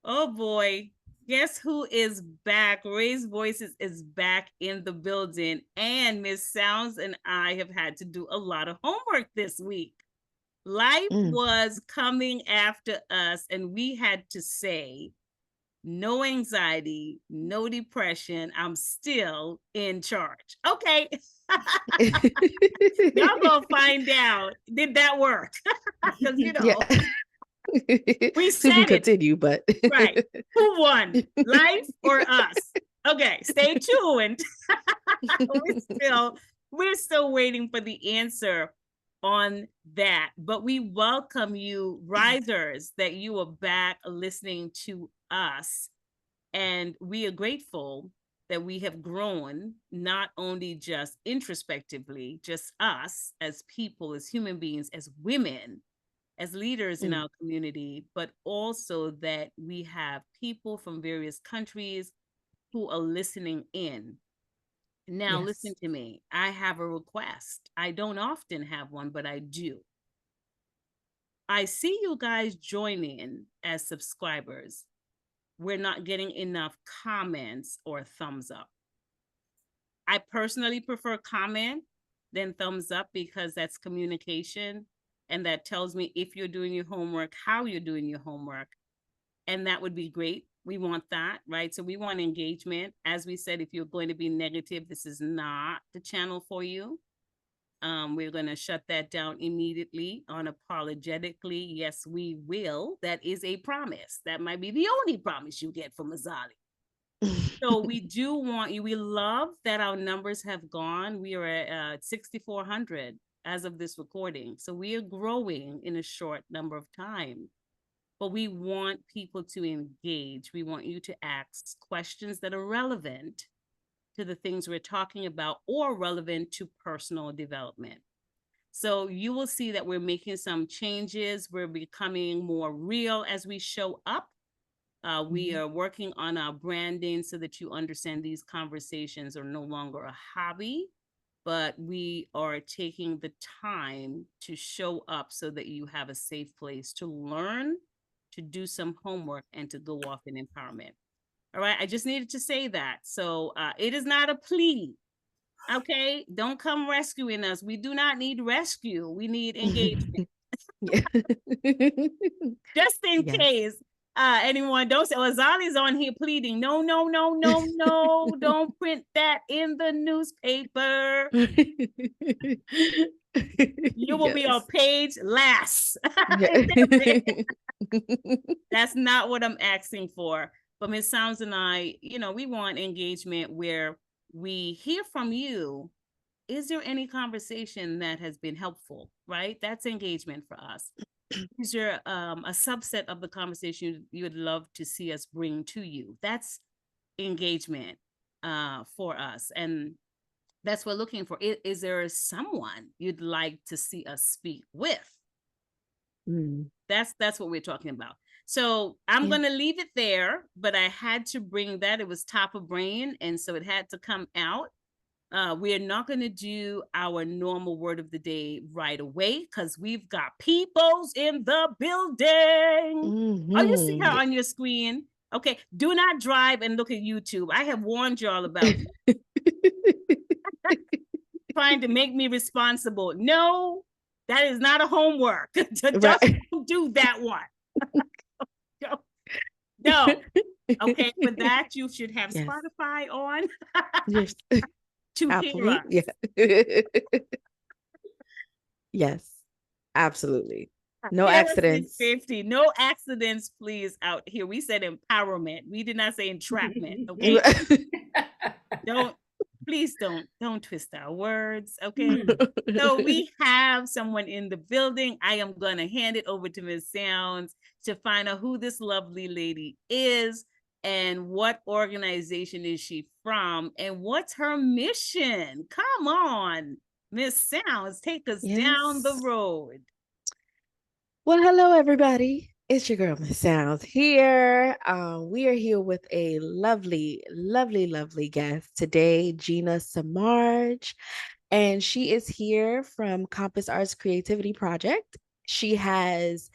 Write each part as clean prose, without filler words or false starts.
Oh boy. Guess who is back? Raised Voices is back in the building. And Miss Sounds and I have had to do a lot of homework this week. Life was coming after us, and we had to say, no anxiety, no depression. I'm still in charge. Okay. Y'all gonna find out. Did that work? Because, we To be said it. continued, but Right. Who won? Life or us? Okay, stay tuned. we're still waiting for the answer on that. But we welcome you, risers, that you are back listening to us. And we are grateful that we have grown, not only just introspectively, just us as people, as human beings, as women, as leaders in our community, but also that we have people from various countries who are listening in. Now, yes. listen to me. I have a request. I don't often have one, but I do. I see you guys join in as subscribers. We're not getting enough comments or thumbs up. I personally prefer comment than thumbs up because that's communication, and that tells me if you're doing your homework, how you're doing your homework. And that would be great. We want that, right? So we want engagement. As we said, if you're going to be negative, this is not the channel for you. We're going to shut that down immediately, unapologetically. Yes, we will. That is a promise. That might be the only promise you get from Azali. So we do want you. We love that our numbers have gone. We are at 6,400 as of this recording. So we are growing in a short number of time. But we want people to engage. We want you to ask questions that are relevant to the things we're talking about or relevant to personal development. So you will see that we're making some changes. We're becoming more real as we show up. We are working on our branding so that you understand these conversations are no longer a hobby, but we are taking the time to show up so that you have a safe place to learn, to do some homework, and to go off in empowerment. All right. I just needed to say that. So it is not a plea. Okay. Don't come rescuing us. We do not need rescue. We need engagement. Just in Yes. case anyone don't say, oh, Azali's on here pleading. No, no, no, no, no. Don't print that in the newspaper. You will be on Yes. page last. Yeah. That's not what I'm asking for. But Ms. Sounds and I, we want engagement where we hear from you. Is there any conversation that has been helpful, right? That's engagement for us. Is there a subset of the conversation you would love to see us bring to you? That's engagement for us. And that's what we're looking for. Is there someone you'd like to see us speak with? That's what we're talking about. So I'm going to leave it there, but I had to bring that. It was top of brain, and so it had to come out. We are not going to do our normal word of the day right away because we've got peoples in the building. Oh, you see her on your screen. Okay, do not drive and look at YouTube. I have warned y'all about trying to make me responsible. No, that is not a homework. Just don't do that one. No. Okay, for that, you should have Yes. Spotify on Yes. to hear us. Yeah. Yes, absolutely. No accidents. 50. No accidents, please, out here. We said empowerment. We did not say entrapment. Okay. Please don't twist our words. Okay. So we have someone in the building. I am gonna hand it over to Ms. Sounds to find out who this lovely lady is and what organization is she from and what's her mission. Come on, Miss Sounds, take us down the road. Well, hello, everybody. It's your girl, Miss Sounds here. We are here with a lovely, lovely, lovely guest today, Gina Samardge, and she is here from Compass Arts Creativity Project. She has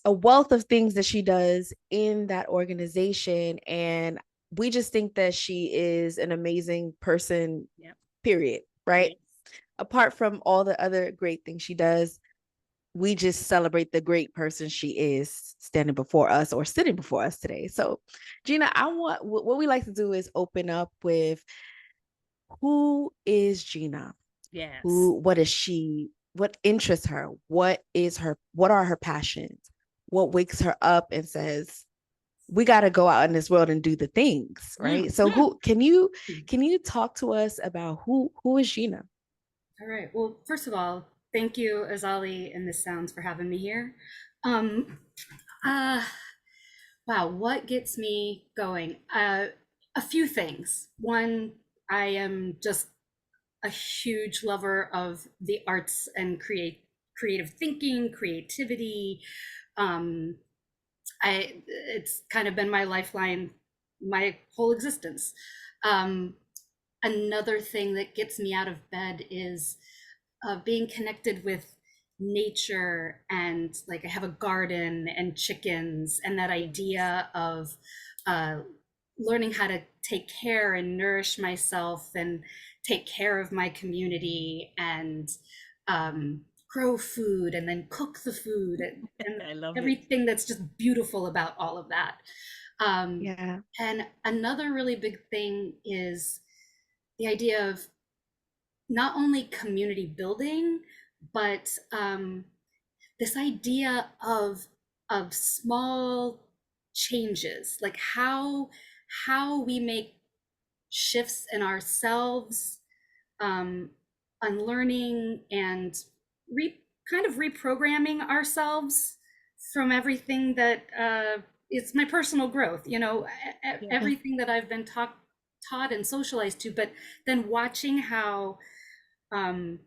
a wealth of things that she does in that organization. And we just think that she is an amazing person, Yep. period. Right. Yes. Apart from all the other great things she does, we just celebrate the great person she is standing before us or sitting before us today. So, Gina, I want what we like to do is open up with, who is Gina? Yes. What is she? What interests her? What are her passions? What wakes her up and says, we got to go out in this world and do the things, right? So Mhm. who can you talk to us about who is Gina? All right. Well, first of all, thank you, Azali and Miss Sounds, for having me here. Um, uh, wow, what gets me going? A few things. One, I am just a huge lover of the arts and creative thinking, creativity. Um, it's kind of been my lifeline my whole existence. Um, Another thing that gets me out of bed is being connected with nature, and like I have a garden and chickens, and that idea of uh, learning how to take care and nourish myself and take care of my community, and grow food and then cook the food, and I love it. everything that's just beautiful about all of that. Um, Yeah. and another really big thing is the idea of not only community building, but this idea of small changes, like how we make shifts in ourselves, um, unlearning and kind of reprogramming ourselves from everything that it's my personal growth, Yes. everything that I've been taught and socialized to, but then watching how um,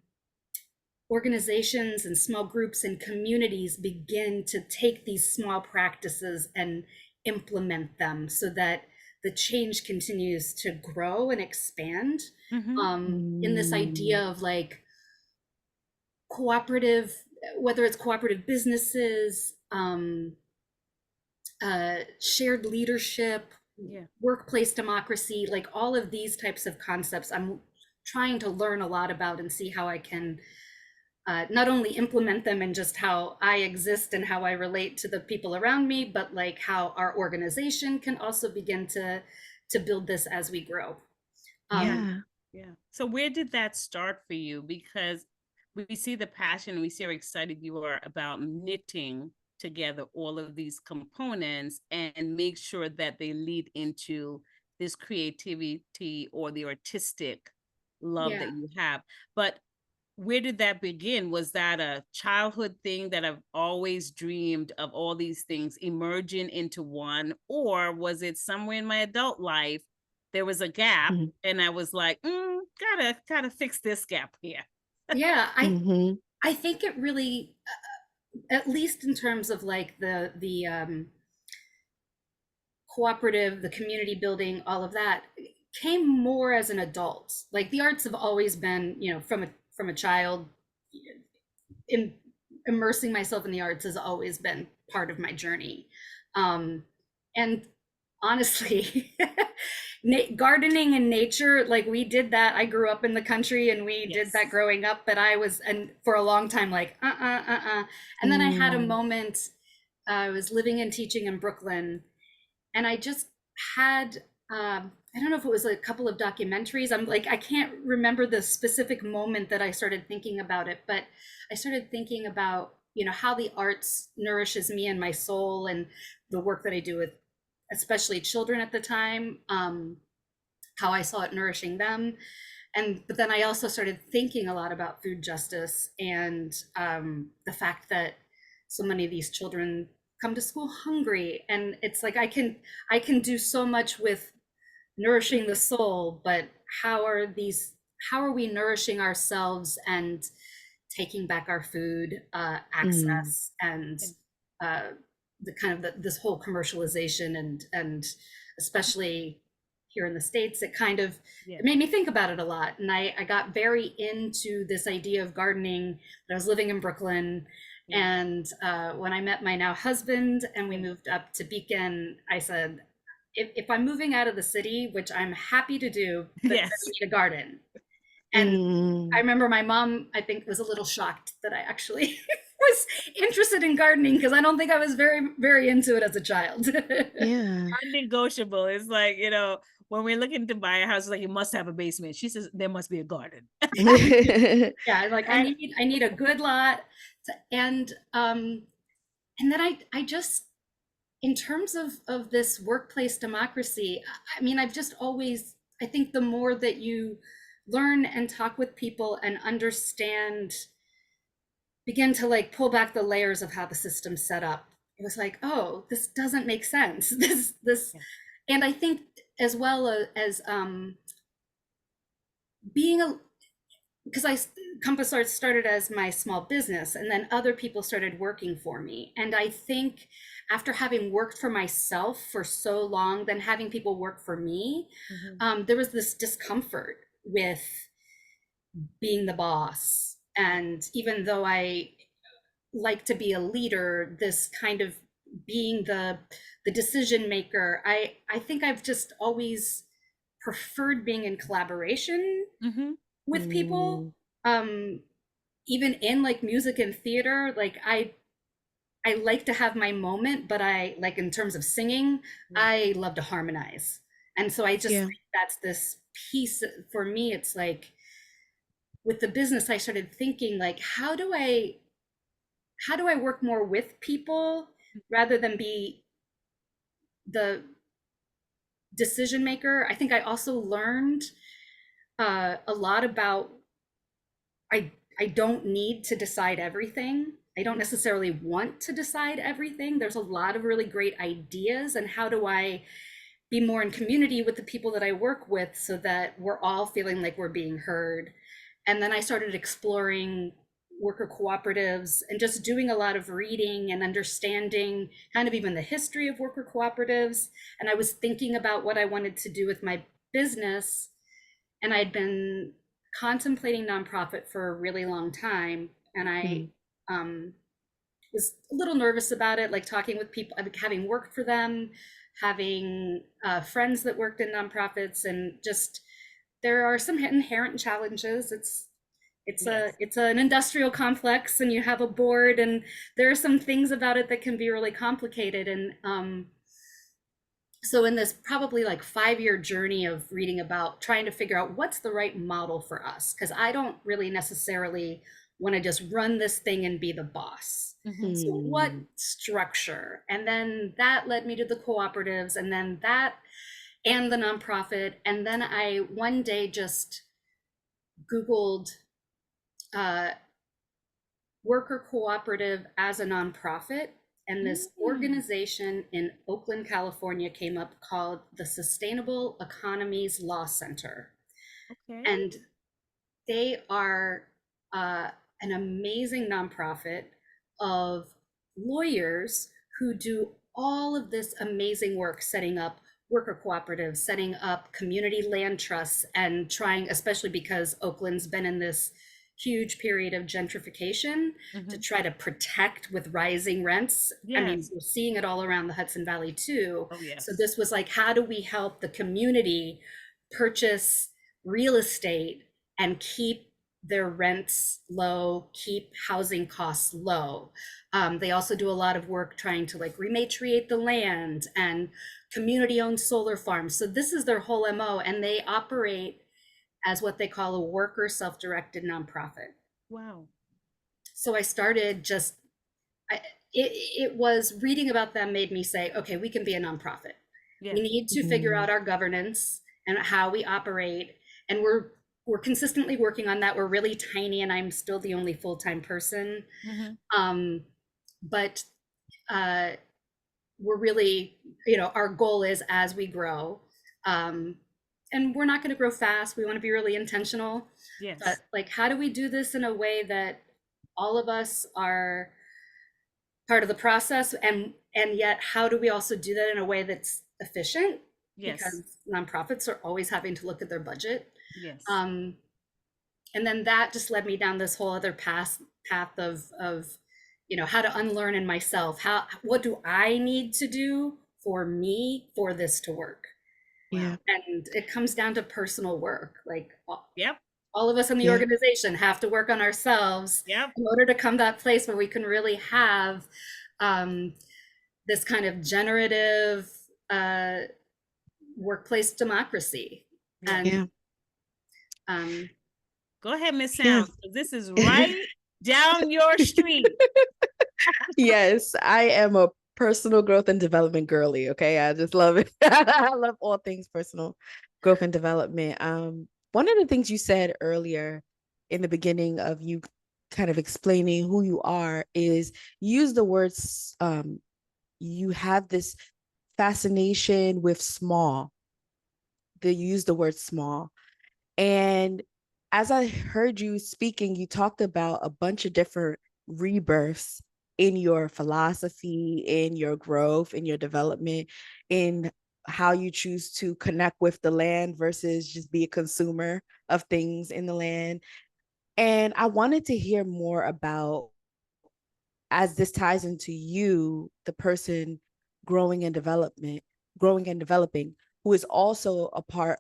organizations and small groups and communities begin to take these small practices and implement them so that the change continues to grow and expand, Hmm. in this idea Mm. of like cooperative, whether it's cooperative businesses, shared leadership, Yeah. workplace democracy, like all of these types of concepts I'm trying to learn a lot about and see how I can not only implement them in just how I exist and how I relate to the people around me, but like how our organization can also begin to build this as we grow. Yeah. Um, Yeah. Yeah. So where did that start for you? Because we see the passion, we see how excited you are about knitting together all of these components and make sure that they lead into this creativity or the artistic love yeah, that you have. But where did that begin? Was that a childhood thing that I've always dreamed of all these things emerging into one? Or was it somewhere in my adult life there was a gap Mhm. and I was like, gotta fix this gap here. yeah. Mhm. I think it really, at least in terms of like the cooperative, the community building, all of that came more as an adult. Like the arts have always been, from a child, in, immersing myself in the arts has always been part of my journey. And honestly, gardening and nature, like we did that. I grew up in the country and we did that Yes. growing up, but I was, and for a long time, like, And then I had a Mm. moment, I was living and teaching in Brooklyn, and I just had, I don't know if it was a couple of documentaries. I'm like, I can't remember the specific moment that I started thinking about it, but I started thinking about, how the arts nourishes me and my soul, and the work that I do with especially children at the time, how I saw it nourishing them. But then I also started thinking a lot about food justice, and the fact that so many of these children come to school hungry, and it's like I can do so much with nourishing the soul, but how are these how are we nourishing ourselves and taking back our food Mm. access, and Yeah. uh, the kind of this whole commercialization, and especially here in the States, Yeah. it made me think about it a lot. And I got very into this idea of gardening. I was living in Brooklyn, Yeah. And when I met my now husband and we moved up to Beacon, I said, if I'm moving out of the city, which I'm happy to do, but then we Yes. need a garden. And I Mm. remember my mom, I think, was a little shocked that I actually was interested in gardening because I don't think I was very, very into it as a child. Yeah. Non-negotiable. It's like, you know, when we're looking to buy a house, like, you must have a basement. She says there must be a garden. Yeah, like And I need a good lot. And then I just, in terms of this workplace democracy, I mean, I've just always, I think the more that you learn and talk with people and understand, begin to like pull back the layers of how the system's set up, it was like, oh, this doesn't make sense. This, yeah. and I think as well as being a, because Compass Arts started as my small business, and then other people started working for me. And I think after having worked for myself for so long, then having people work for me, there was this discomfort with being the boss. And even though I like to be a leader, this kind of being the decision maker, I think I've just always preferred being in collaboration Mm-hmm. with people. Mm. Um, even in like music and theater, like I like to have my moment, but I like, in terms of singing, Yeah. I love to harmonize. And so I just Yeah. think that's this piece for me. It's like with the business, I started thinking like, how do I work more with people rather than be the decision maker? I think I also learned a lot about, I don't need to decide everything. I don't necessarily want to decide everything. There's a lot of really great ideas, and how do I be more in community with the people that I work with so that we're all feeling like we're being heard. And then I started exploring worker cooperatives and just doing a lot of reading and understanding kind of even the history of worker cooperatives. And I was thinking about what I wanted to do with my business, and I'd been contemplating nonprofit for a really long time. And I Mm. um, was a little nervous about it, like talking with people, having worked for them, having friends that worked in nonprofits, and just there are some inherent challenges. Yes. It's an industrial complex, and you have a board, and there are some things about it that can be really complicated. And so in this probably like 5-year journey of reading about trying to figure out what's the right model for us, because I don't really necessarily want to just run this thing and be the boss. Mm-hmm. So what Mm. structure? And then that led me to the cooperatives, and then that and the nonprofit. And then I one day just Googled uh, worker cooperative as a nonprofit. And this Mm. organization in Oakland, California came up, called the Sustainable Economies Law Center. Okay. And they are an amazing nonprofit of lawyers who do all of this amazing work setting up worker cooperatives, setting up community land trusts, and trying, especially because Oakland's been in this huge period of gentrification, to Mm-hmm. try to protect with rising rents. I mean, Yes. we're seeing it all around the Hudson Valley too. Oh, So yes. this was like, how do we help the community purchase real estate and keep their rents low, keep housing costs low? They also do a lot of work trying to like rematriate the land and community owned solar farms. So this is their whole MO, and they operate as what they call a worker self-directed nonprofit. Wow. So I started just, I, it was reading about them made me say, okay, we can be a nonprofit. We Yes. need to figure Mm. out our governance and how we operate. And we're consistently working on that. We're really tiny, and I'm still the only full-time person. Mm-hmm. Um, but uh, we're really, our goal is, as we grow, um, and we're not going to grow fast. We want to be really intentional. But Yes. like, how do we do this in a way that all of us are part of the process, and yet how do we also do that in a way that's efficient, Yes. because nonprofits are always having to look at their budget. Yes. And then that just led me down this whole other path of how to unlearn in myself, what do I need to do for me for this to work. Yeah. And it comes down to personal work. Like Yep. all of us in the Yeah. organization have to work on ourselves Yep. in order to come to that place where we can really have um, this kind of generative uh, workplace democracy. Yes. And Yeah. um, Go ahead, Miss Yeah. Sounds, 'cause this is right down your street. Yes, I am a personal growth and development girly. Okay, I just love it. I love all things personal growth and development. One of the things you said earlier in the beginning of you kind of explaining who you are is use the words. You have this fascination with small. They use the word small, and as I heard you speaking, you talked about a bunch of different rebirths in your philosophy, in your growth, in your development, in how you choose to connect with the land versus just be a consumer of things in the land. And I wanted to hear more about, as this ties into you, the person growing and development, growing and developing, who is also a part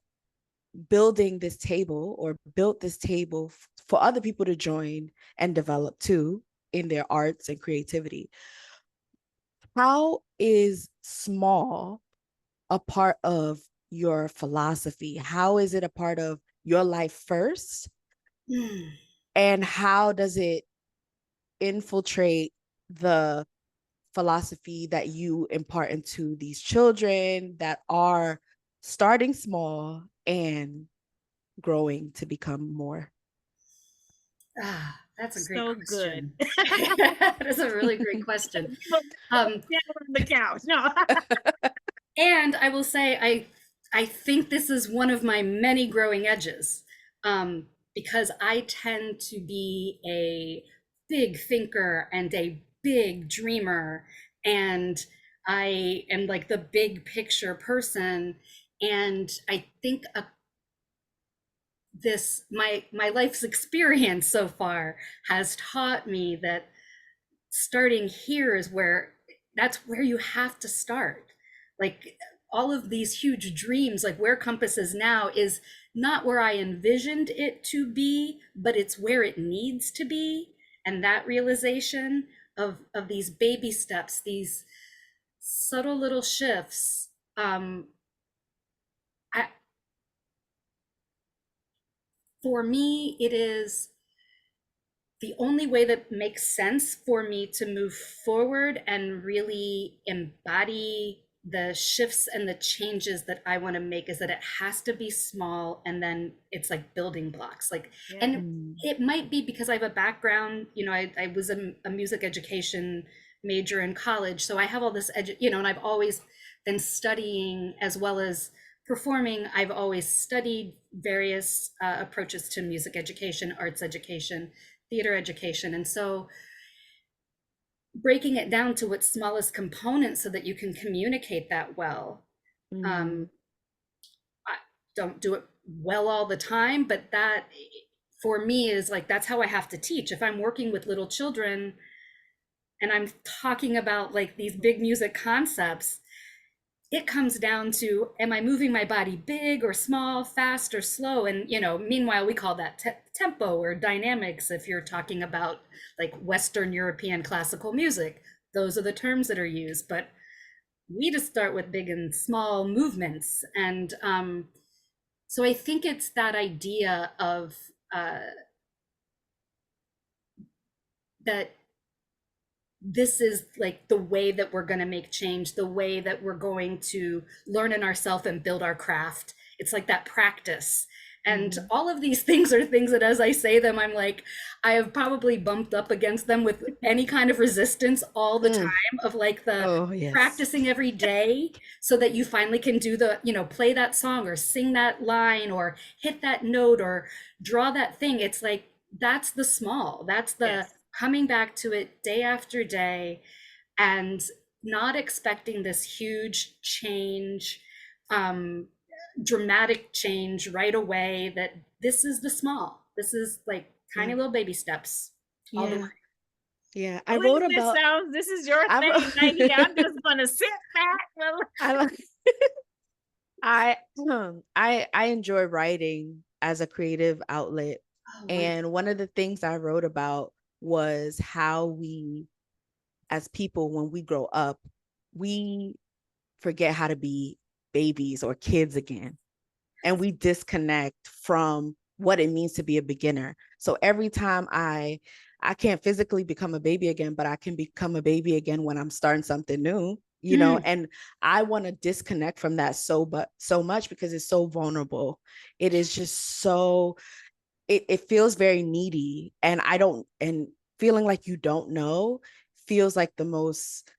building this table or built this table for other people to join and develop too in their arts and creativity. How is small a part of your philosophy? How is it a part of your life first? And how does it infiltrate the philosophy that you impart into these children that are starting small and growing to become more? that's a great So good. question. That is a really great question. Um, Down on the couch. No. and I will say, I think this is one of my many growing edges, because I tend to be a big thinker and a big dreamer, and I am like the big picture person. And I think this my life's experience so far has taught me that starting here is where that's where you have to start. Like all of these huge dreams, like where Compass is now is not where I envisioned it to be, but it's where it needs to be. And that realization of these baby steps, these subtle little shifts, I, for me it is the only way that makes sense for me to move forward and really embody the shifts and the changes that I want to make is that it has to be small, and then it's like building blocks. Like, Yeah. and it might be because I have a background, I was a music education major in college. So I have all this, and I've always been studying as well as performing. I've always studied various approaches to music education, arts education, theater education. And so breaking it down to its smallest components so that you can communicate that well. Mm. I don't do it well all the time, but that for me is like, that's how I have to teach. If I'm working with little children and I'm talking about like these big music concepts, it comes down to, am I moving my body big or small, fast or slow? And meanwhile we call that tempo or dynamics. If you're talking about like Western European classical music, those are the terms that are used. But we just start with big and small movements. And so I think it's that idea of that this is like the way that we're going to make change, the way that we're going to learn in ourselves and build our craft. It's like that practice. And all of these things are things that as I say them, I'm like, I have probably bumped up against them with any kind of resistance all the time, of like Oh, yes. practicing every day so that you finally can do the, play that song or sing that line or hit that note or draw that thing. It's like, that's the small, that's the Yes. coming back to it day after day and not expecting this huge change, dramatic change right away. That this is the small, this is like tiny Yeah. little baby steps all the Yeah. way. Yeah, I Look wrote at this, about Sounds. This is your I thing right here. I'm wrote just gonna sit back. I like I I enjoy writing as a creative outlet. Oh, And wonderful. one of the things I wrote about was how we as people when we grow up, we forget how to be babies or kids again. And we disconnect from what it means to be a beginner. So every time I can't physically become a baby again, but I can become a baby again when I'm starting something new, you know, Mm, and I want to disconnect from that so much because it's so vulnerable. It is just so it feels very needy, and I don't and feeling like you don't know feels like the most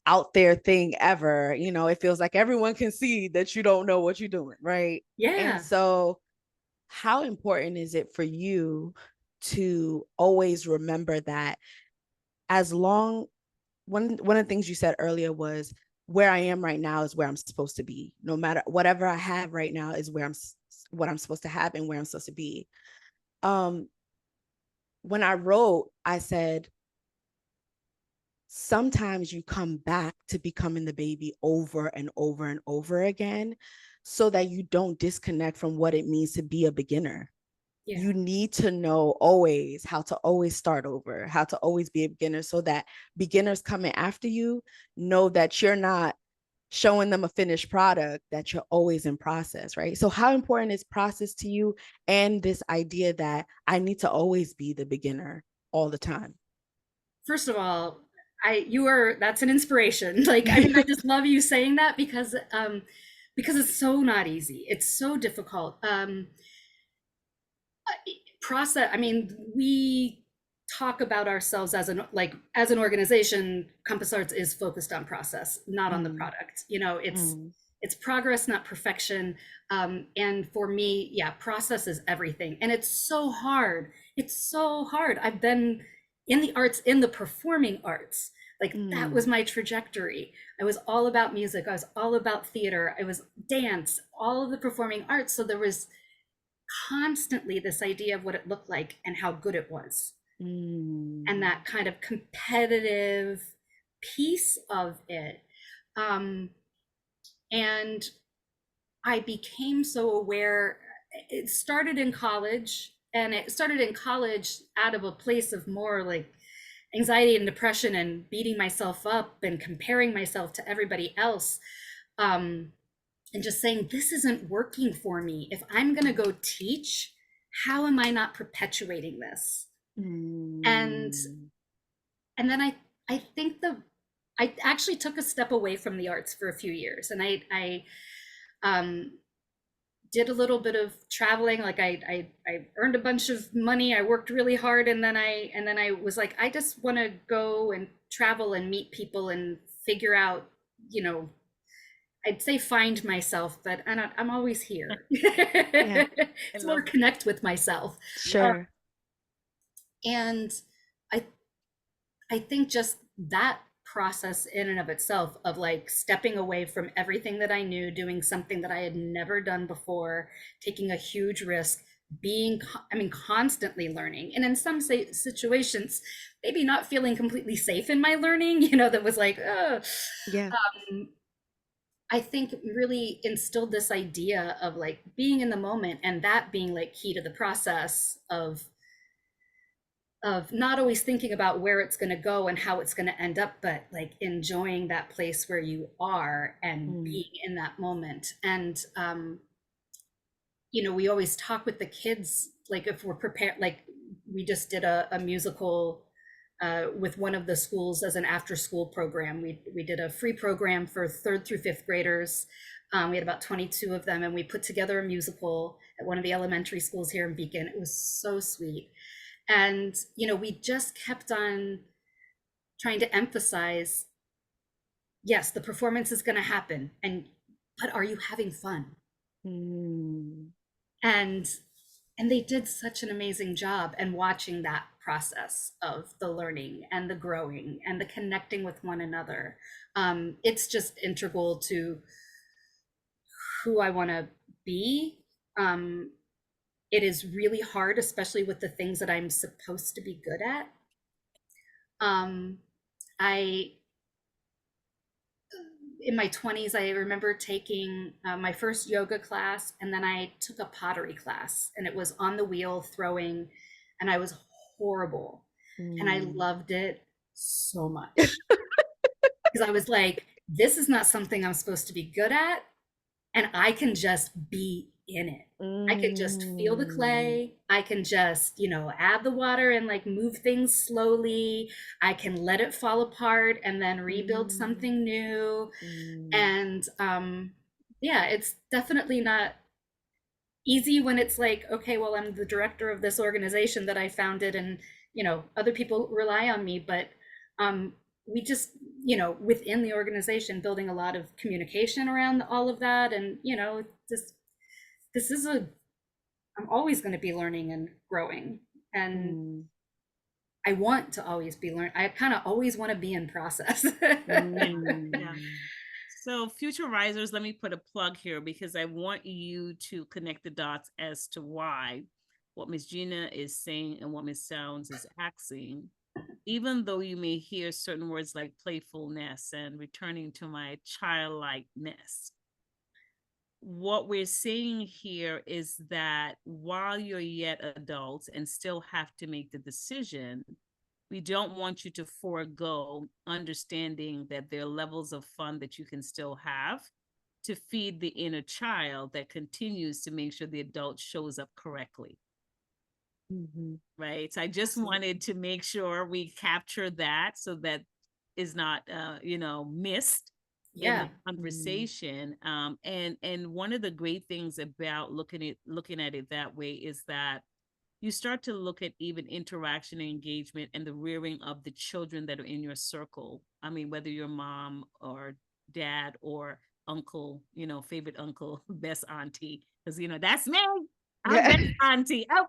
out there thing ever. You know, it feels like everyone can see that you don't know what you're doing, right? And yeah. so, how important is it for you to always remember that as long one of the things you said earlier was where I am right now is where I'm supposed to be. No matter whatever I have right now is where what I'm supposed to have and where I'm supposed to be. Um when I wrote, I said sometimes you come back to becoming the baby over and over and over again so that you don't disconnect from what it means to be a beginner. Yeah. You need to know always how to always start over, how to always be a beginner so that beginners coming after you know that you're not showing them a finished product, that you're always in process, right? So how important is process to you and this idea that I need to always be the beginner all the time? First of all, you are that's an inspiration. Like, I mean, I just love you saying that because it's so not easy. It's so difficult. Process, I mean, we talk about ourselves as an organization. Compass Arts is focused on process, not on the Mm, product. You know, mm, it's progress, not perfection. And for me, yeah, process is everything, and it's so hard. It's so hard. I've been in the arts, in the performing arts. Like, that was mm, my trajectory. I was all about music, I was all about theater, I was dance, all of the performing arts. So there was constantly this idea of what it looked like and how good it was, and mm, that kind of competitive piece of it. um, and I became so aware. It started in college, and it started in college out of a place of more like anxiety and depression and beating myself up and comparing myself to everybody else. um, and just saying, this isn't working for me. If I'm going to go teach, how am I not perpetuating this? And mm, then I think I actually took a step away from the arts for a few years, and I um, did a little bit of traveling. Like, I earned a bunch of money, I worked really hard, and then I was like, I just want to go and travel and meet people and figure out, you know, I'd say find myself, but I'm always here. yeah, I It's more love connect with myself. yeah. sure. And I I think just that process in and of itself of like stepping away from everything that I knew, doing something that I had never done before, taking a huge risk, I mean, constantly learning. And in some situations, maybe not feeling completely safe in my learning, that was like, Yeah. um, I think really instilled this idea of like being in the moment, and that being like key to the process of not always thinking about where it's going to go and how it's going to end up, but like enjoying that place where you are and Mm, being in that moment. And we always talk with the kids, like if we're prepared, like we just did a musical with one of the schools as an after school program. We did a free program for third through fifth graders. We had about 22 of them, and we put together a musical at one of the elementary schools here in Beacon. It was so sweet. And we just kept on trying to emphasize, yes, the performance is going to happen, but are you having fun? mm, and and they did such an amazing job, and watching that process of the learning and the growing and the connecting with one another, it's just integral to who I want to be. um, it is really hard, especially with the things that I'm supposed to be good at, Um, I in my 20s, I remember taking my first yoga class, and then I took a pottery class, and it was on the wheel throwing, and I was horrible. And I Mm. loved it so much because I was like, this is not something I'm supposed to be good at, and I can just be in it. I could just feel the Mm. clay. I can just, add the water and like move things slowly. I can let it fall apart and then rebuild Mm. something new. Mm. And yeah, it's definitely not easy when it's like, okay, well, I'm the director of this organization that I founded, and other people rely on me. But we just, within the organization, building a lot of communication around all of that. And this is a I'm always going to be learning and growing, and Mm. I want to always be learning. I kind of always want to be in process. Yeah, yeah. Mm. So, future risers, let me put a plug here because I want you to connect the dots as to why what Miss Gina is saying and what Miss Sounds is asking, even though you may hear certain words like playfulness and returning to my childlikeness. What we're saying here is that while you're yet adults and still have to make the decision, we don't want you to forego understanding that there are levels of fun that you can still have to feed the inner child that continues to make sure the adult shows up correctly. Mhm. Right. So I just Absolutely. wanted to make sure we capture that so that is not missed in Yeah. the conversation. And one of the great things about looking at it that way is that you start to look at even interaction and engagement and the rearing of the children that are in your circle. I mean, whether you're mom or dad or uncle, favorite uncle, best auntie, because that's me. I'm Yeah. best auntie. Oh,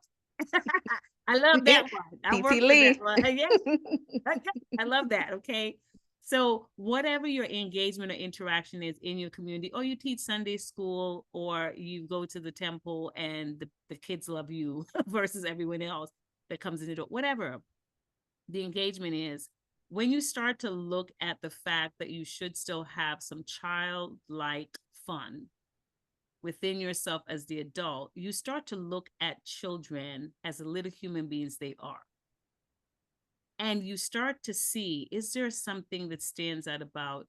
I love that one. I TT work for that Lee. one. Yeah, okay. I love that. Okay. So, whatever your engagement or interaction is in your community, or you teach Sunday school, or you go to the temple and the kids love you versus everyone else that comes in the door, whatever the engagement is, when you start to look at the fact that you should still have some childlike fun within yourself as the adult, you start to look at children as the little human beings they are, and you start to see, is there something that stands out about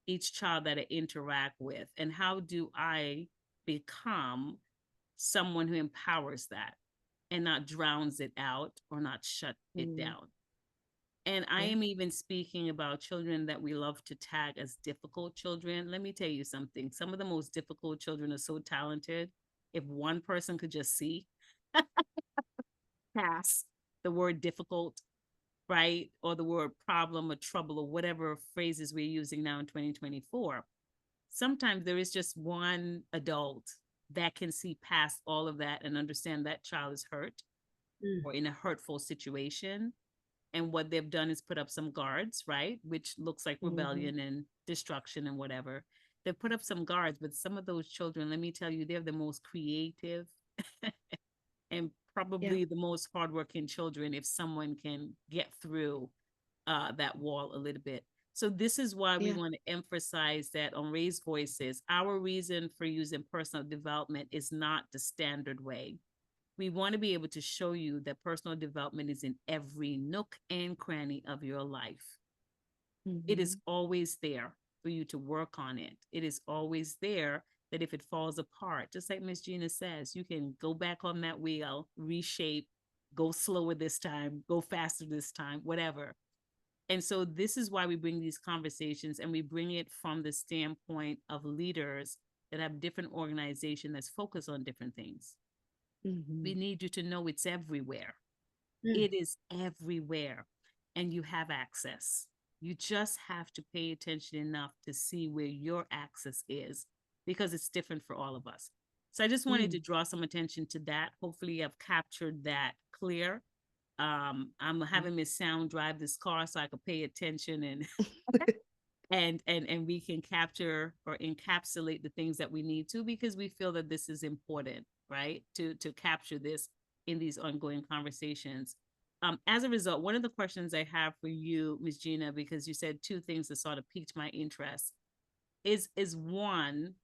each child that I interact with, and how do I become someone who empowers that and not drowns it out or not shut it Mm. down. And I Yeah. am even speaking about children that we love to tag as difficult children. Let me tell you something, some of the most difficult children are so talented. If one person could just see past the word difficult, right? Or the word problem or trouble or whatever phrases we're using now in 2024. Sometimes there is just one adult that can see past all of that and understand that child is hurt Mm. or in a hurtful situation. And what they've done is put up some guards, right? Which looks like Mhm. rebellion and destruction and whatever. They've put up some guards, but some of those children, let me tell you, they're the most creative and Yeah. probably the most hardworking children if someone can get through that wall a little bit. So this is why we Yeah. want to emphasize that on Raised Voices, our reason for using personal development is not the standard way. We want to be able to show you that personal development is in every nook and cranny of your life. It is Mhm. always there for you to work on it. It is always there that if it falls apart, just like Miss Gina says, you can go back on that wheel, reshape, go slower this time, go faster this time, whatever. And so this is why we bring these conversations, and we bring it from the standpoint of leaders that have different organizations that's focused on different things. We Mhm. need you to know it's everywhere. Mm. It is everywhere, and you have access. You just have to pay attention enough to see where your access is, because it's different for all of us. So I just wanted Mm. to draw some attention to that. Hopefully, I've captured that clear. I'm Mhm. having Miss Sound drive this car so I could pay attention and and we can capture or encapsulate the things that we need to, because we feel that this is important, right? To capture this in these ongoing conversations. as a result, one of the questions I have for you, Ms. Gina, because you said two things that sort of piqued my interest, is one,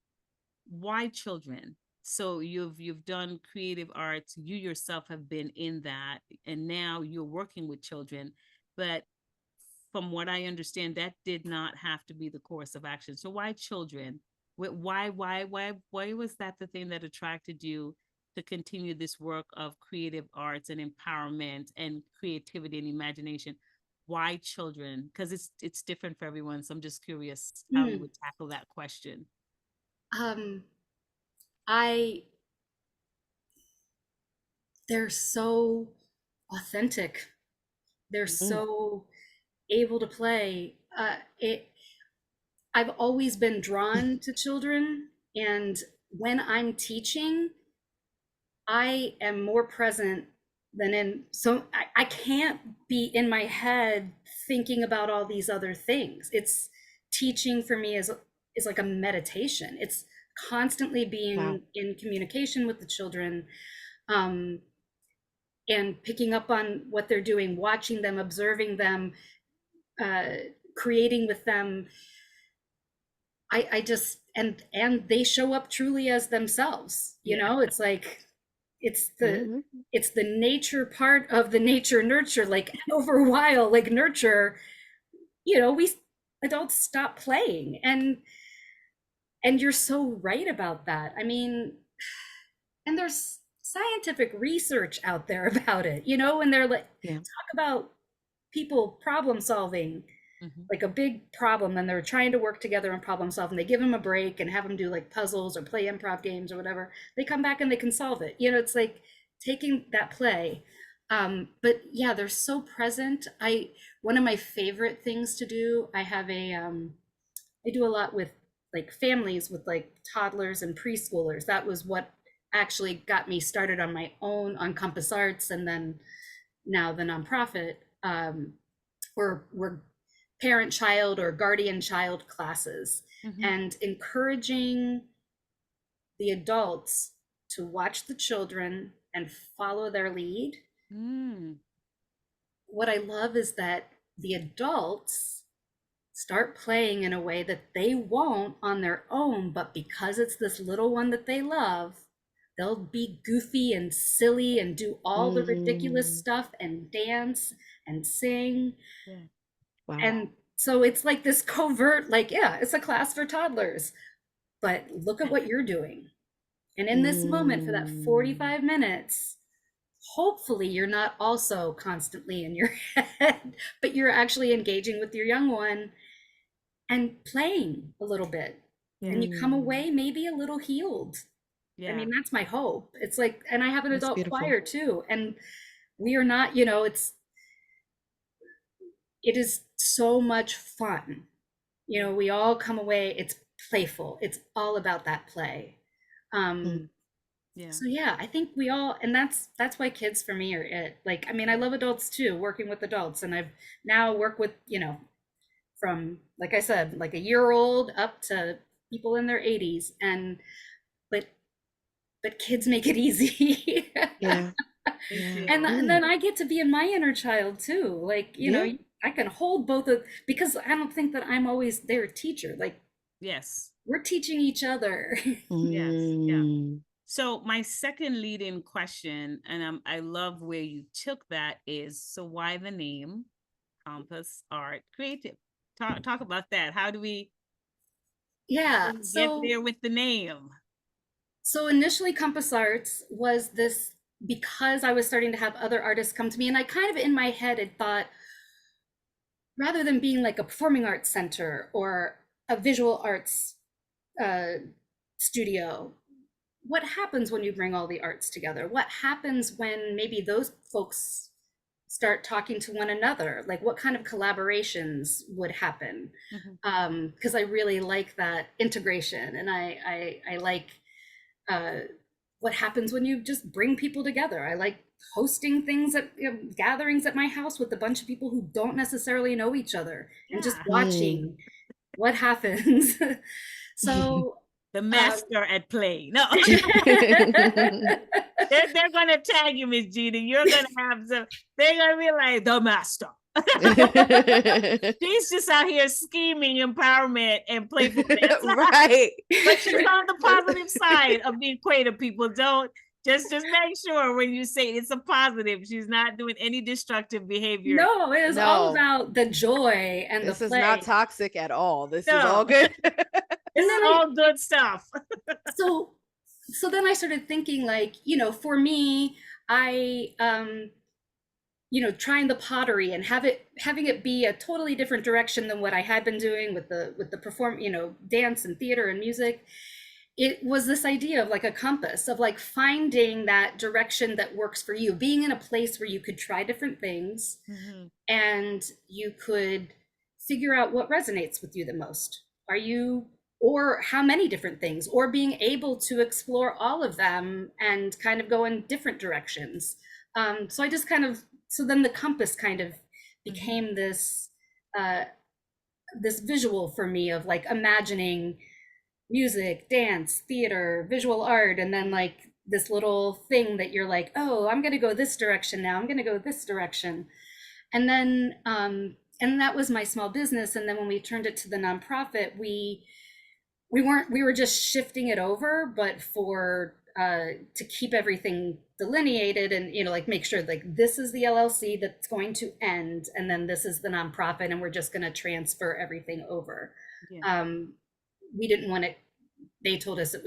why children? So you've done creative arts, you yourself have been in that, and now you're working with children, but from what I understand, that did not have to be the course of action. So why children? Why was that the thing that attracted you to continue this work of creative arts and empowerment and creativity and imagination? Why children? Because it's different for everyone. So I'm just curious how you Mm. would tackle that question. Um, I they're so authentic. They're Mm, so able to play. I've always been drawn to children, and when I'm teaching, I am more present than in. So I can't be in my head thinking about all these other things. It's teaching for me is like a meditation. It's constantly wow. being in communication with the children, um, and picking up on what they're doing, watching them, observing them, uh, creating with them. I just and they show up truly as themselves. You Yeah. know, it's like it's the Mhm. it's the nature part of the nature nurture. Like over a while, like nurture, we adults stop playing, and you're so right about that. I mean, and there's scientific research out there about it. When they're like Yeah. talk about people problem solving, Mhm. like a big problem, and they're trying to work together and problem solve, and they give them a break and have them do like puzzles or play improv games or whatever. They come back and they can solve it. It's like taking that play. But yeah, they're so present. One of my favorite things to do, I do a lot with like families with like toddlers and preschoolers. That was what actually got me started on my own on Compass Arts, and then now the nonprofit. We're parent child or guardian child classes, Mhm. and encouraging the adults to watch the children and follow their lead. Mm. What I love is that the adults start playing in a way that they won't on their own, but because it's this little one that they love, they'll be goofy and silly and do all the ridiculous Mm, stuff and dance and sing. Yeah. wow. And so it's like this covert, like, yeah, it's a class for toddlers, but look at And what you're doing. And in this moment for that Mm, 45 minutes, hopefully you're not also constantly in your head, but you're actually engaging with your young one and playing a little bit. yeah. And you come mm, away maybe a little healed. I Yeah. mean, that's my hope. It's like, and I have an that's adult beautiful. choir too. And we are not, it is so much fun. Yeah. We all come away, it's playful. It's all about that play. Um, Mm, Yeah. so yeah, I think we all, and that's why kids for me are it. Like, I mean, I Yeah. love adults too, working with adults, and I've now worked with, from, like I said, like a year old up to people in their 80s. And but kids make it easy. yeah. They Yeah. And, do. and Mm, then I get to be in my inner child too. Like, yeah. I can hold both of, because I don't think that I'm always their teacher. Like, Yes. we're teaching each other. Yes. Yeah. Mm, So my second lead-in question, and I love where you took that, is so why the name Compass Art Creative? Talk about that. How Yeah. do we get So there with the name? initially Compass Arts was this, because I was starting to have other artists come to me, and I kind of in my head had thought, rather than being like a performing arts center or a visual arts uh, studio, what happens when you bring all the arts together? What happens when maybe those folks start talking to one another? Like, what kind of collaborations would happen? Mhm. Because I really like that integration, and I like uh, what happens when you just bring people together. I like hosting things at, gatherings at my house with a bunch of people who don't necessarily know each other, and just Yeah. watching mm. what happens. So The uh, master at play. No. they're gonna tag you, Miss Gina. You're gonna have some. They're gonna be like the master. She's just out here scheming empowerment and playfulness. Right. But she's on the positive side of the equator, people. Don't just make sure when you say it's a positive, she's not doing any destructive behavior. No, it is all about the joy and this the is play. not toxic at all. This is all good. This is all good stuff. So then I started thinking, like, for me, I trying the pottery and having it be a totally different direction than what I had been doing with the perform, dance and theater and music. It was this idea of like a compass of like finding that direction that works for you, being in a place where you could try different things and you could figure out what resonates with you the most. Or how many different things, or being able to explore all of them and kind of go in different directions. So then the compass kind of became this visual for me of like imagining music, dance, theater, visual art, and then like this little thing that you're like, oh, I'm going to go this direction now. I'm going to go this direction. And then, and that was my small business. And then when we turned it to the nonprofit, we were just shifting it over, but to keep everything delineated and, like make sure like this is the LLC that's going to end. And then this is the nonprofit and we're just going to transfer everything over. Yeah. We didn't want it. They told us it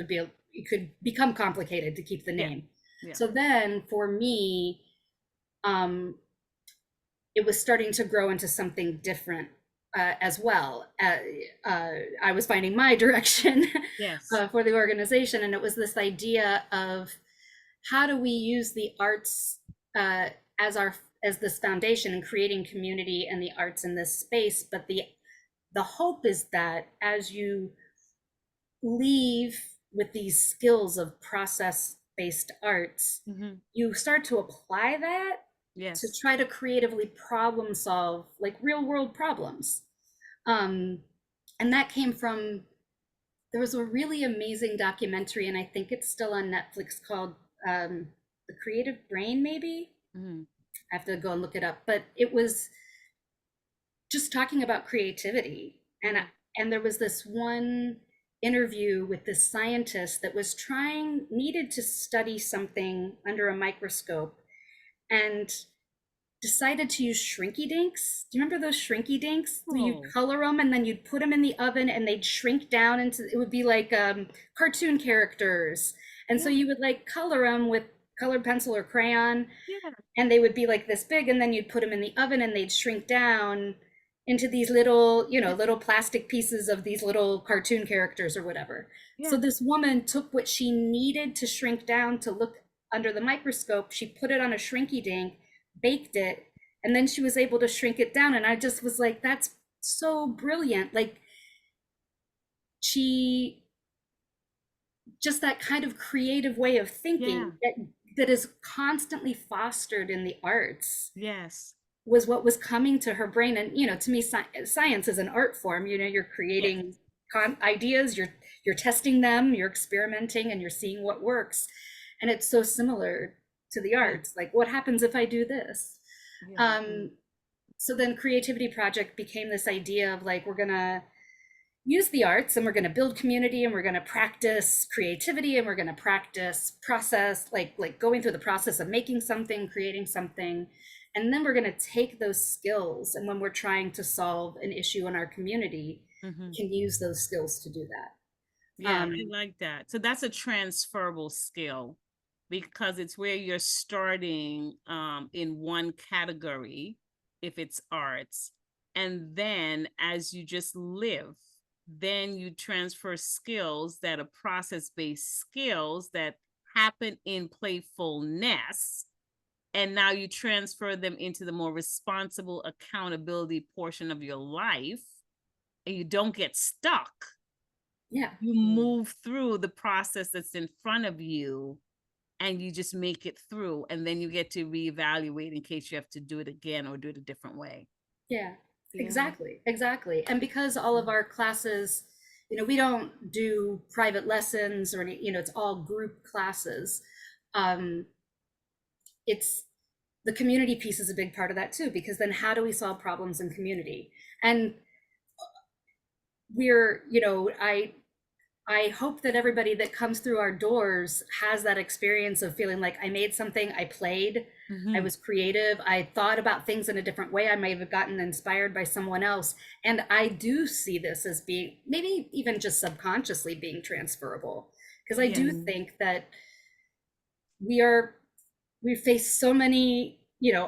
could become complicated to keep the name. Yeah. So then for me, it was starting to grow into something different as well. I was finding my direction for the organization. And it was this idea of how do we use the arts as this foundation and creating community and the arts in this space. But the hope is that as you leave with these skills of process-based arts, you start to apply that to try to creatively problem solve like real world problems. And that came from, there was a really amazing documentary, and I think it's still on Netflix, called The Creative Brain, maybe. I have to go and look it up, but it was just talking about creativity. And there was this one interview with this scientist that needed to study something under a microscope and decided to use shrinky dinks. Do you remember those shrinky dinks? Oh. You'd color them and then you'd put them in the oven and they'd shrink down into, it would be like cartoon characters. And so you would like color them with colored pencil or crayon, and they would be like this big, and then you'd put them in the oven and they'd shrink down into these little, little plastic pieces of these little cartoon characters or whatever. So this woman took what she needed to shrink down to look under the microscope, she put it on a shrinky dink, baked it, and then she was able to shrink it down. And I just was like, that's so brilliant. Like, just that kind of creative way of thinking that is constantly fostered in the arts was what was coming to her brain. And to me, science is an art form. You're creating ideas, you're testing them, you're experimenting, and you're seeing what works. And it's so similar to the arts. Like, what happens if I do this? So then Creativity Project became this idea of like, we're gonna use the arts and we're gonna build community and we're gonna practice creativity and we're gonna practice process, like going through the process of making something, creating something. And then we're gonna take those skills, and when we're trying to solve an issue in our community, can use those skills to do that. Yeah, I like that. So that's a transferable skill, because it's where you're starting in one category, if it's arts, and then as you just live, then you transfer skills that are process-based skills that happen in playfulness, and now you transfer them into the more responsible accountability portion of your life, and you don't get stuck. You move through the process that's in front of you, and you just make it through, and then you get to reevaluate in case you have to do it again or do it a different way. Exactly. And because all of our classes, we don't do private lessons or any, it's all group classes. um, it's the community piece is a big part of that too, because then how do we solve problems in community? And we're, I hope that everybody that comes through our doors has that experience of feeling like I made something, I played, I was creative, I thought about things in a different way, I may have gotten inspired by someone else. And I do see this as being maybe even just subconsciously being transferable. Because I do think that we face so many,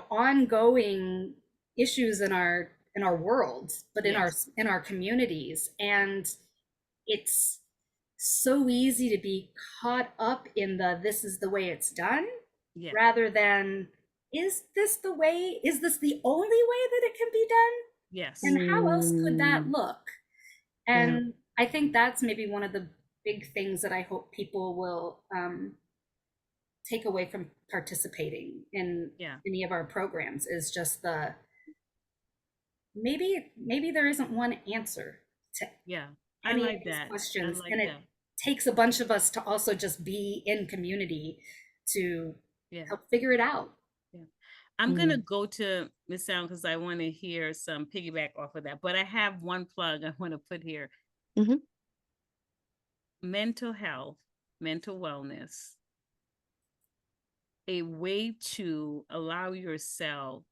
ongoing issues in our world, but in our communities. And it's so easy to be caught up in this is the way it's done, rather than is this the only way that it can be done, and how else could that look? And I think that's maybe one of the big things that I hope people will take away from participating in any of our programs, is just maybe there isn't one answer to any of these questions, and it takes a bunch of us to also just be in community to help figure it out. I'm gonna go to Miss Sound because I want to hear some piggyback off of that, but I have one plug I want to put here. Mental health, mental wellness, a way to allow yourself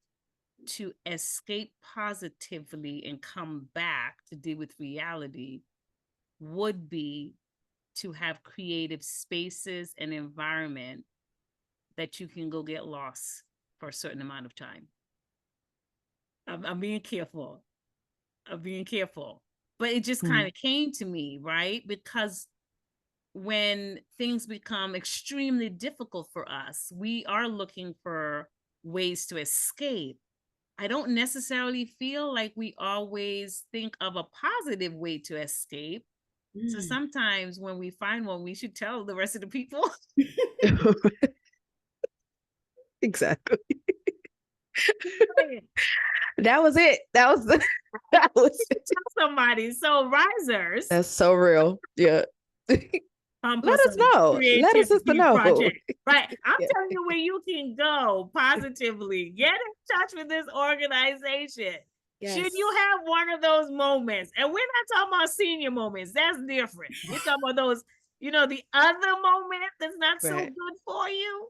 to escape positively and come back to deal with reality would be to have creative spaces and environment that you can go get lost for a certain amount of time. I'm being careful. But it just kind of came to me, right? Because when things become extremely difficult for us, we are looking for ways to escape. I don't necessarily feel like we always think of a positive way to escape. So sometimes when we find one, we should tell the rest of the people. Exactly. That was it. That was it. Tell somebody. So risers. That's so real. Yeah. Let us know. Let us know. Project. Right. I'm telling you where you can go positively. Get in touch with this organization. Should you have one of those moments, and we're not talking about senior moments, that's different. We're talking about those, the other moment that's not so good for you.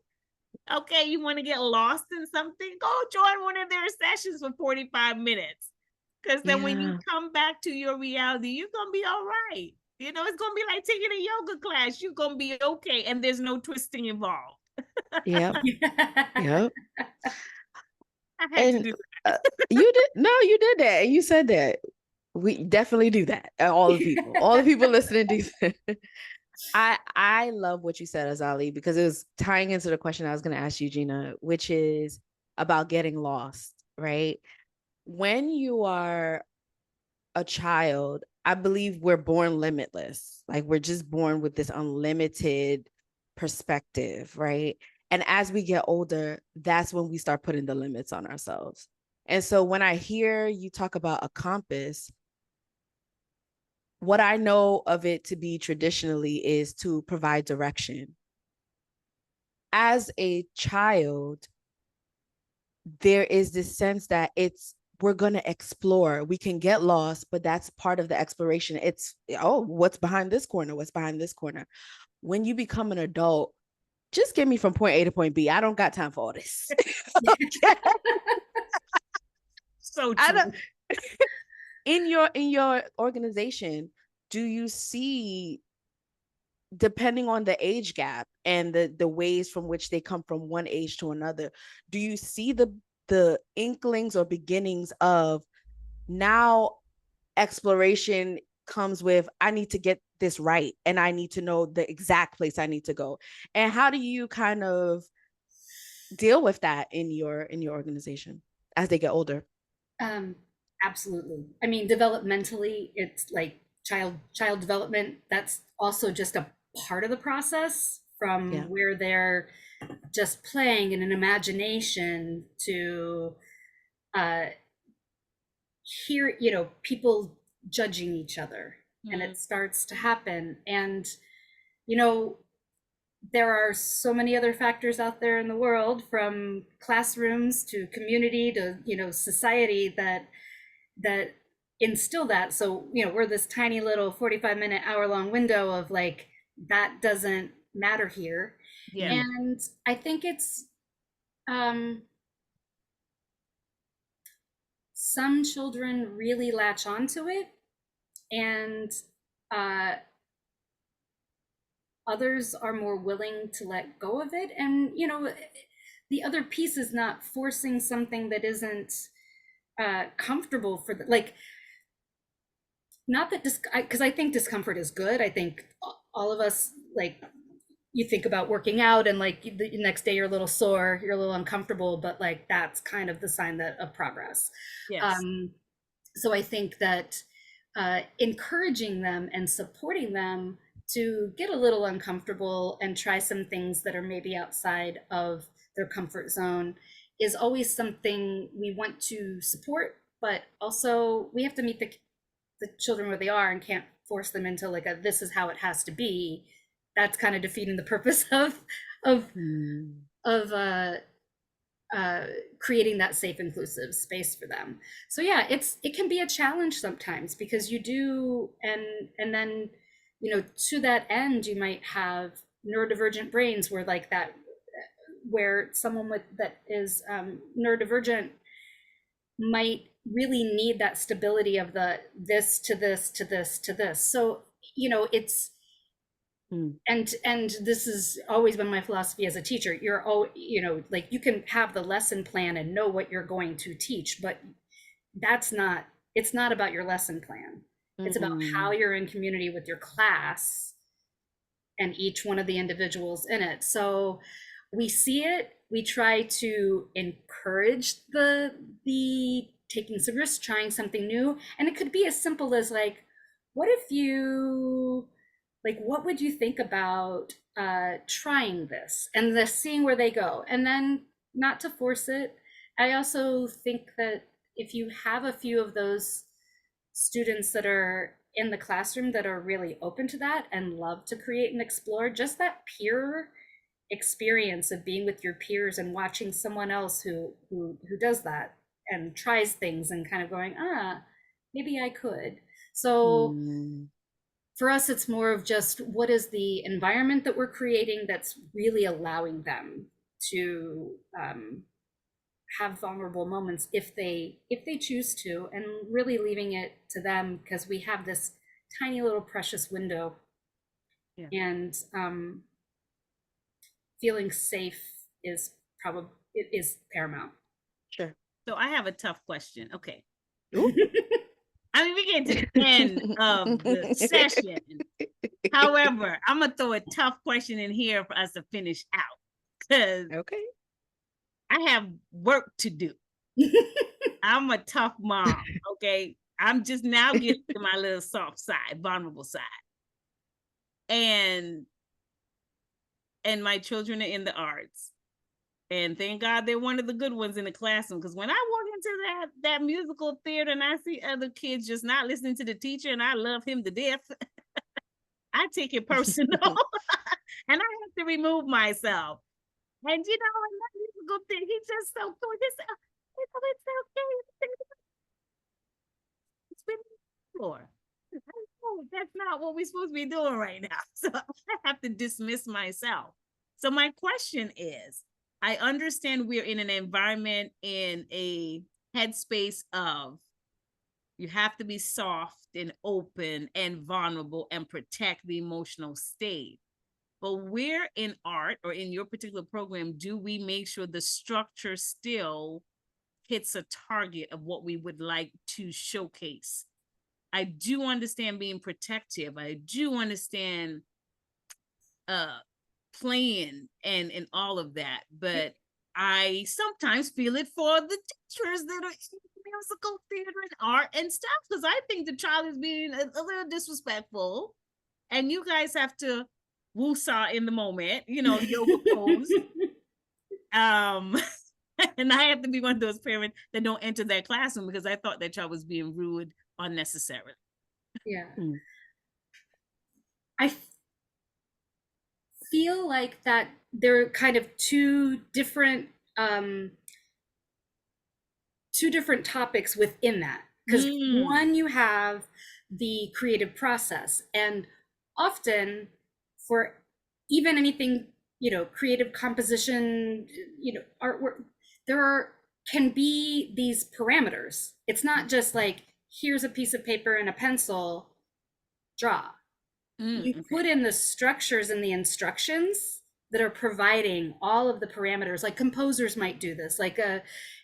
Okay, you want to get lost in something? Go join one of their sessions for 45 minutes. Because then when you come back to your reality, you're going to be all right. It's going to be like taking a yoga class. You're going to be okay. And there's no twisting involved. Yep. Yep. I had to do that. You did that. And you said that. We definitely do that. All the people listening do that. I love what you said, Azali, because it was tying into the question I was going to ask you, Gina, which is about getting lost, right? When you are a child, I believe we're born limitless. Like we're just born with this unlimited perspective, right? And as we get older, that's when we start putting the limits on ourselves. And so when I hear you talk about a compass, what I know of it to be traditionally is to provide direction. As a child, there is this sense that we're going to explore. We can get lost, but that's part of the exploration. It's, what's behind this corner? What's behind this corner? When you become an adult, just get me from point A to point B. I don't got time for all this. So true. In your organization, do you see, depending on the age gap and the ways from which they come from one age to another, do you see the inklings or beginnings of now exploration comes with, I need to get this right and I need to know the exact place I need to go? And how do you kind of deal with that in your organization as they get older? Absolutely. I mean, developmentally, it's like child development. That's also just a part of the process, from where they're just playing in an imagination to hear, people judging each other, and it starts to happen. And there are so many other factors out there in the world, from classrooms to community to, you know, society, that instill that. So, you know, we're this tiny little 45-minute, hour-long window of like, that doesn't matter here. Yeah. Mm. And I think it's um some children really latch onto it, and uh others are more willing to let go of it. And, you know, the other piece is not forcing something that isn't comfortable for the, like, not that because I think discomfort is good. I think all of us, like, you think about working out and like the next day you're a little sore, you're a little uncomfortable, but like that's kind of the sign that of progress. Yes. So I think that encouraging them and supporting them to get a little uncomfortable and try some things that are maybe outside of their comfort zone is always something we want to support, but also we have to meet the children where they are and can't force them into like a this is how it has to be. That's kind of defeating the purpose of Mm. of creating that safe, inclusive space for them. So yeah, it can be a challenge sometimes, because you do, and then, you know, to that end, you might have neurodivergent brains where like that, where someone with that is neurodivergent might really need that stability of the this to this to this to this. So, you know, it's Mm. and this has always been my philosophy as a teacher. You're all, you know, like you can have the lesson plan and know what you're going to teach, but that's not, it's not about your lesson plan. It's about how Mm-mm. you're in community with your class and each one of the individuals in it. So we see it, we try to encourage the taking some risks, trying something new. And it could be as simple as like, what if you, like, what would you think about trying this and the seeing where they go, and then not to force it. I also think that if you have a few of those students that are in the classroom that are really open to that and love to create and explore, just that peer experience of being with your peers and watching someone else who does that and tries things and kind of going, maybe I could. So Mm. for us, it's more of just what is the environment that we're creating that's really allowing them to have vulnerable moments if they choose to, and really leaving it to them, because we have this tiny little precious window. Yeah. And feeling safe is probably, it is paramount. Sure. So I have a tough question. Okay. Ooh. I mean, we get to the end of the session. However, I'm gonna throw a tough question in here for us to finish out, because Okay. I have work to do. I'm a tough mom. Okay. I'm just now getting to my little soft side, vulnerable side. And my children are in the arts. And thank God they're one of the good ones in the classroom. Because when I walk into that musical theater and I see other kids just not listening to the teacher, and I love him to death, I take it personal. And I have to remove myself. And you know, in that musical thing, he's just so cool. He said, it's okay. It's been before. Oh, that's not what we're supposed to be doing right now. So I have to dismiss myself. So my question is, I understand we're in an environment, in a headspace of you have to be soft and open and vulnerable and protect the emotional state. But where in art or in your particular program do we make sure the structure still hits a target of what we would like to showcase? I do understand being protective. I do understand playing and all of that, but I sometimes feel it for the teachers that are in musical theater and art and stuff, because I think the child is being a little disrespectful, and you guys have to woosah in the moment, you know, yoga pose. Um, and I have to be one of those parents that don't enter that classroom because I thought that child was being rude unnecessarily. Yeah. Mm. I feel like that there are kind of um, two different topics within that, because one, you have the creative process, and often for even anything, creative composition, artwork, there are can be these parameters. It's not just like, here's a piece of paper and a pencil, draw. You Okay. put in the structures and the instructions that are providing all of the parameters. Like composers might do this, like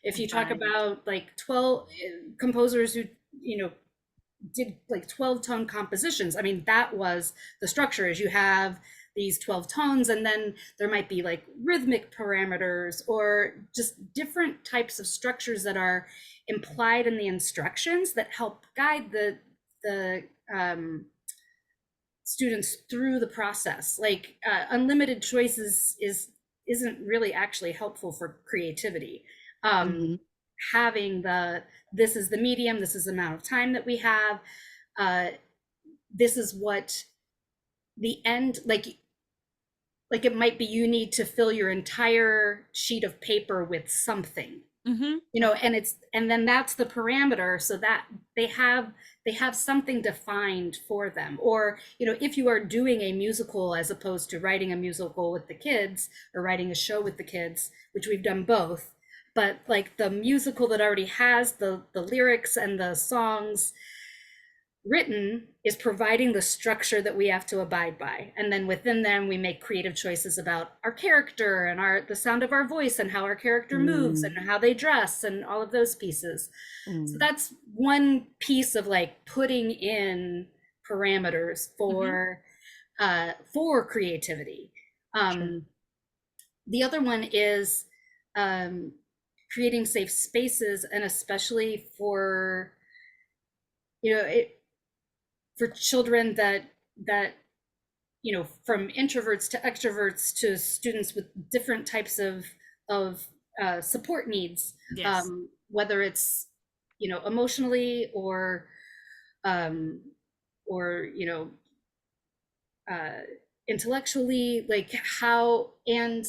if you talk Right. about like 12 composers who did like 12 tone compositions. I mean, that was the structure, is you have these 12 tones, and then there might be like rhythmic parameters or just different types of structures that are implied in the instructions that help guide the students through the process. Like unlimited choices isn't really actually helpful for creativity. Having this is the medium, this is the amount of time that we have, this is what the end, like it might be you need to fill your entire sheet of paper with something, and then that's the parameter, so that they have something defined for them. Or if you are doing a musical as opposed to writing a musical with the kids or writing a show with the kids, which we've done both, but like the musical that already has the lyrics and the songs written is providing the structure that we have to abide by, and then within them we make creative choices about our character and the sound of our voice and how our character moves and how they dress and all of those pieces. So that's one piece of like putting in parameters for creativity. The other one is creating safe spaces, and especially for for children that from introverts to extroverts to students with different types of support needs. Yes. Whether it's emotionally um or intellectually, like how, and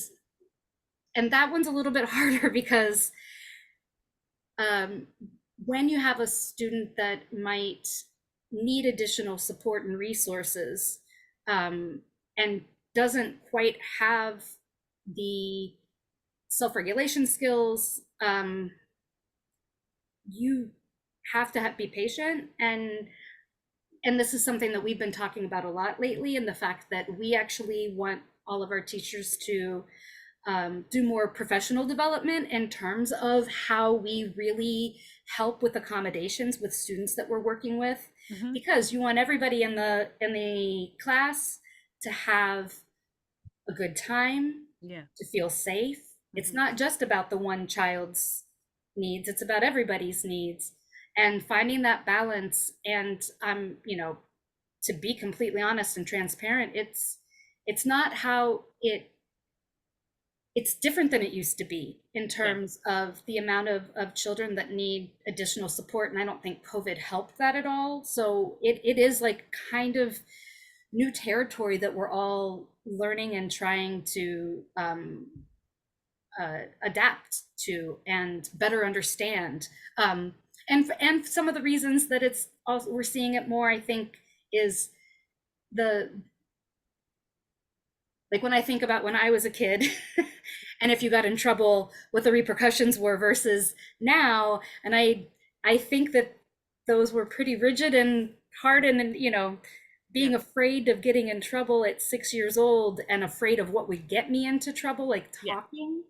that one's a little bit harder because when you have a student that might need additional support and resources, and doesn't quite have the self-regulation skills, you have to be patient. And this is something that we've been talking about a lot lately, and the fact that we actually want all of our teachers to do more professional development in terms of how we really help with accommodations with students that we're working with, because you want everybody in the class to have a good time, to feel safe. It's not just about the one child's needs, it's about everybody's needs, and finding that balance. And to be completely honest and transparent, it's not how it's different than it used to be in terms of the amount of children that need additional support. And I don't think COVID helped that at all. So it is like kind of new territory that we're all learning and trying to adapt to and better understand. And some of the reasons that it's also, we're seeing it more, I think, is like when I think about when I was a kid and if you got in trouble, what the repercussions were versus now. And I think that those were pretty rigid and hard, and being afraid of getting in trouble at 6 years old and afraid of what would get me into trouble, like talking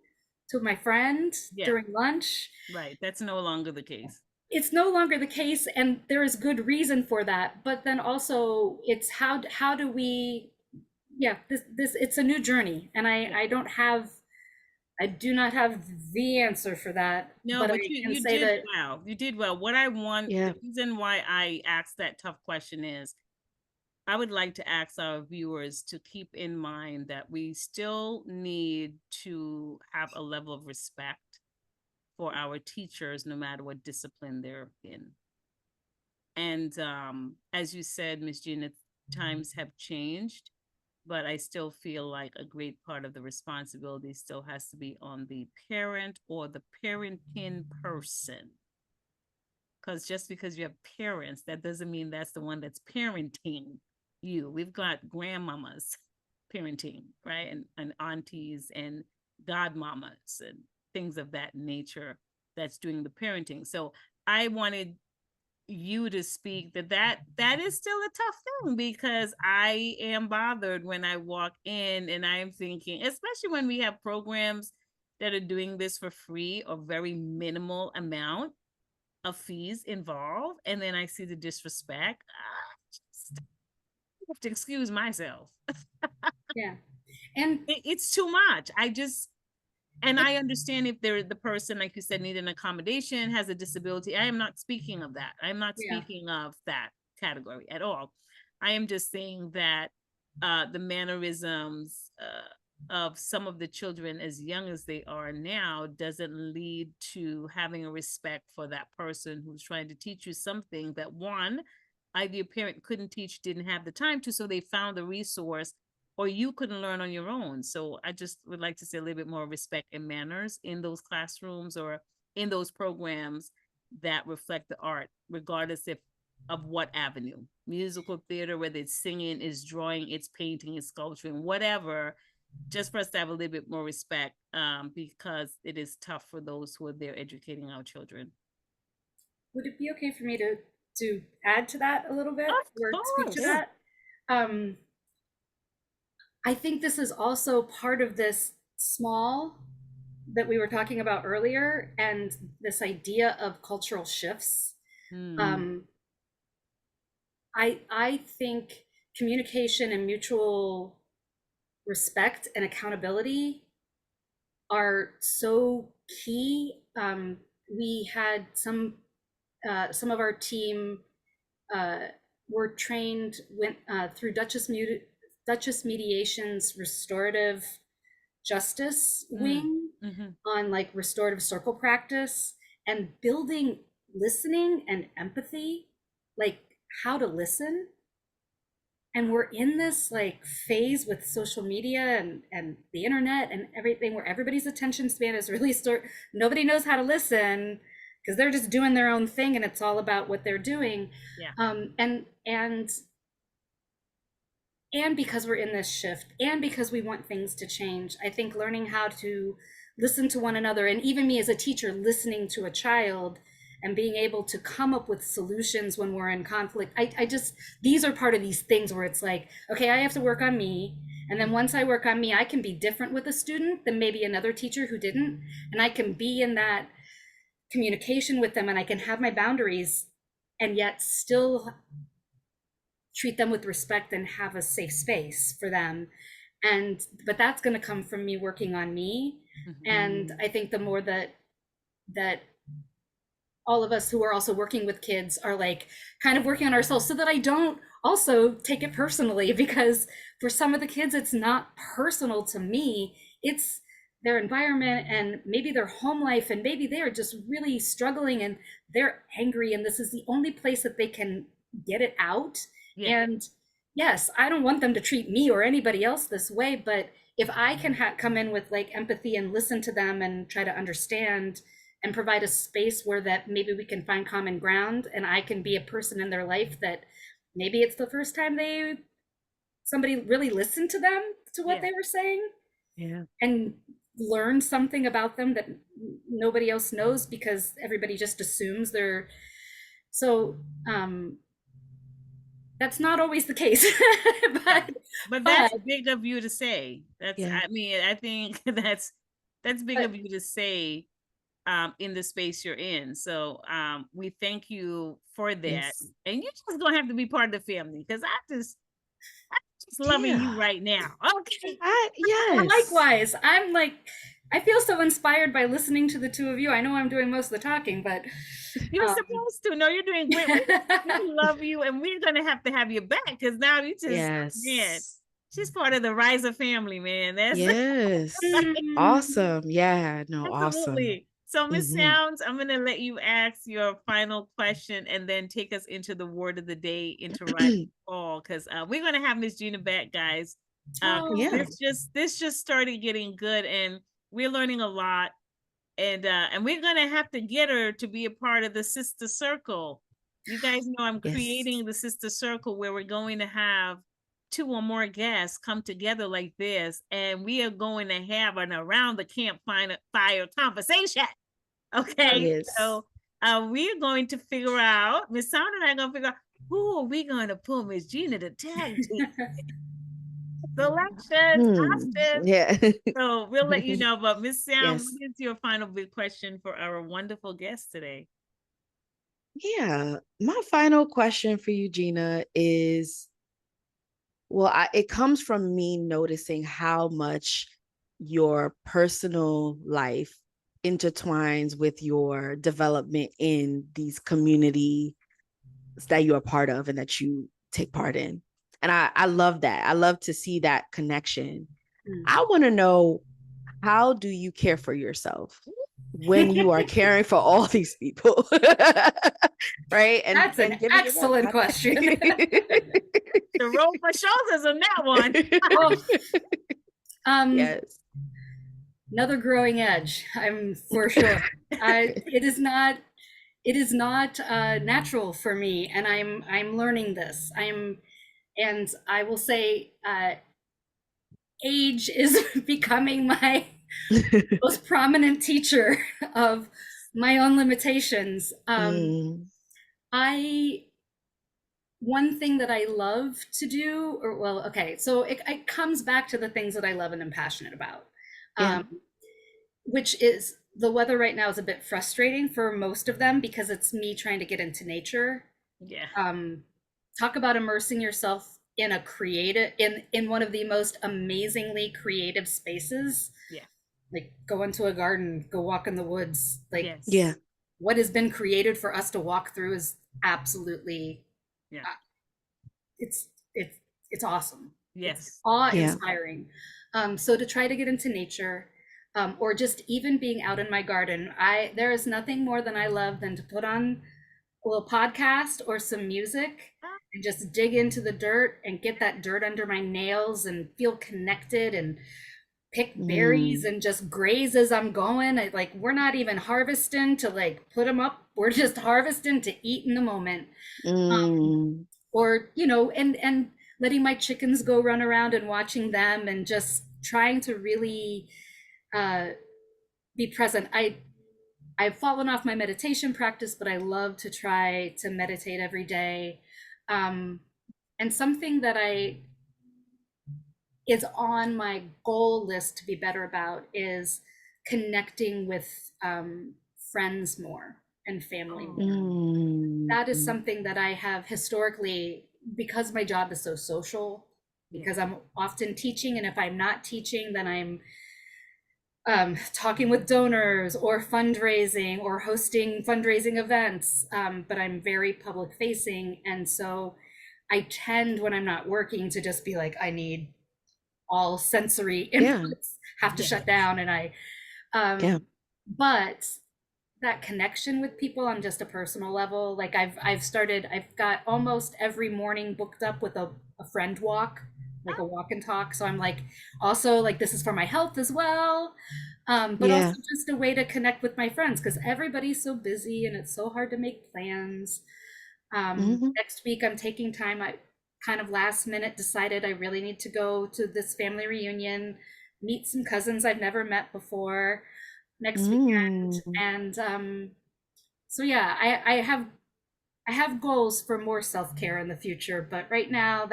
to my friend during lunch. Right. That's no longer the case. It's no longer the case, and there is good reason for that. But then also it's how do we, this it's a new journey, and I do not have the answer for that. No, but but I can you say did that well. You did well. What I want, the reason why I asked that tough question is I would like to ask our viewers to keep in mind that we still need to have a level of respect for our teachers, no matter what discipline they're in. And as you said, Miss Gina, times have changed. but I still feel like a great part of the responsibility still has to be on the parent or the parenting person. Because just because you have parents, that doesn't mean that's the one that's parenting you. We've got grandmamas parenting, right? And aunties and godmamas and things of that nature that's doing the parenting. So I wanted you to speak that is still a tough thing, because I am bothered when I walk in and I am thinking, especially when we have programs that are doing this for free or very minimal amount of fees involved, and then I see the disrespect. I have to excuse myself. Yeah. And It's too much. And I understand if they're the person, like you said, need an accommodation, has a disability. I am not speaking of that. I'm not yeah, speaking of that category at all. I am just saying that the mannerisms of some of the children as young as they are now doesn't lead to having a respect for that person who's trying to teach you something that, one, either your parent couldn't teach, didn't have the time to, so they found the resource, or you couldn't learn on your own. So I just would like to see a little bit more respect and manners in those classrooms or in those programs that reflect the art, regardless if of what avenue. Musical theater, whether it's singing, it's drawing, it's painting, it's sculpturing, whatever, just for us to have a little bit more respect, because it is tough for those who are there educating our children. would it be okay for me to add to that a little bit, or Of speak to course. that? Um, I think this is also part of this small that we were talking about earlier, and this idea of cultural shifts. Um, I think communication and mutual respect and accountability are so key. We had some of our team were trained through Duchess Mediation's restorative justice wing on like restorative circle practice and building listening and empathy, like how to listen. And we're in this like phase with social media and the internet and everything where everybody's attention span is really nobody knows how to listen because they're just doing their own thing and it's all about what they're doing. Yeah. And because we're in this shift and because we want things to change, I think learning how to listen to one another, and even me as a teacher listening to a child and being able to come up with solutions when we're in conflict. I just, these are part of these things where it's like, okay, I have to work on me. And then once I work on me, I can be different with a student than maybe another teacher who didn't. And I can be in that communication with them and I can have my boundaries and yet still treat them with respect and have a safe space for them. But that's going to come from me working on me. And I think the more that all of us who are also working with kids are like kind of working on ourselves, so that I don't also take it personally, because for some of the kids, it's not personal to me. It's their environment and maybe their home life, and maybe they're just really struggling and they're angry. And this is the only place that they can get it out. Yeah. And yes, I don't want them to treat me or anybody else this way, but if I can come in with like empathy and listen to them and try to understand and provide a space where that maybe we can find common ground, and I can be a person in their life that maybe it's the first time somebody really listened to them, to what they were saying, and learn something about them that nobody else knows because everybody just assumes they're so that's not always the case. but that's big of you to say. That's I mean, I think that's big of you to say in the space you're in. So we thank you for that. Yes. And you're just gonna have to be part of the family, because I'm just loving you right now. Okay. Yes. Likewise. I'm like, I feel so inspired by listening to the two of you. I know I'm doing most of the talking, but you're supposed to. No, you're doing great. We love you, and we're gonna have you back, because now you just man, she's part of the Riser family, man. That's awesome. Yeah, no, absolutely. Awesome. So, Miss Sounds, I'm going to let you ask your final question and then take us into the word of the day, into Rising Fall, because we're going to have Miss Gina back, guys. Oh, Yeah. This just started getting good, and we're learning a lot. And we're gonna have to get her to be a part of the sister circle. You guys know I'm Yes. creating the sister circle where we're going to have 2 or more guests come together like this, and we are going to have an around the campfire conversation. Okay, Yes. so we're going to figure out. Miss Sound and I are gonna figure out who are we going to pull Miss Gina to tag team. Selections, Austin. Yeah. So we'll let you know. But Miss Sam, Yes. what is your final big question for our wonderful guest today? Yeah. My final question for you, Gina, is it comes from me noticing how much your personal life intertwines with your development in these communities that you are part of and that you take part in. And I love that. I love to see that connection. I want to know, how do you care for yourself when you are caring for all these people? Right? And that's an giving it up. excellent question. To roll my shoulders on that one. Well, Yes. another growing edge, I'm for sure. It is not natural for me, and I'm learning this. And I will say, age is becoming my most prominent teacher of my own limitations. One thing that I love to do, so it comes back to the things that I love and am passionate about. Yeah. Which is, the weather right now is a bit frustrating for most of them because it's me trying to get into nature. Yeah. Talk about immersing yourself in a creative, in one of the most amazingly creative spaces. Yeah. Like, go into a garden, go walk in the woods. Like, Yes. Yeah. what has been created for us to walk through is absolutely, Yeah. It's awesome. Yes. It's awe-inspiring. So to try to get into nature, or just even being out in my garden, there is nothing more than I love than to put on a little podcast or some music and just dig into the dirt and get that dirt under my nails and feel connected and pick berries and just graze as I'm going. We're not even harvesting to put them up. We're just harvesting to eat in the moment. Or, and letting my chickens go run around and watching them and just trying to really be present. I've fallen off my meditation practice, but I love to try to meditate every day. And something that is on my goal list to be better about is connecting with friends more and family more. That is something that I have historically, because my job is so social, because I'm often teaching, and if I'm not teaching, then I'm talking with donors or fundraising or hosting fundraising events, but I'm very public facing. And so I tend, when I'm not working, to just be like, I need all sensory inputs, have to shut down. And but that connection with people on just a personal level, like I've got almost every morning booked up with a friend walk, like a walk and talk. So I'm also this is for my health as well. But also just a way to connect with my friends, because everybody's so busy and it's so hard to make plans. Next week I'm taking time. I kind of last minute decided I really need to go to this family reunion, meet some cousins I've never met before next weekend. And so yeah, I have goals for more self-care in the future, but right now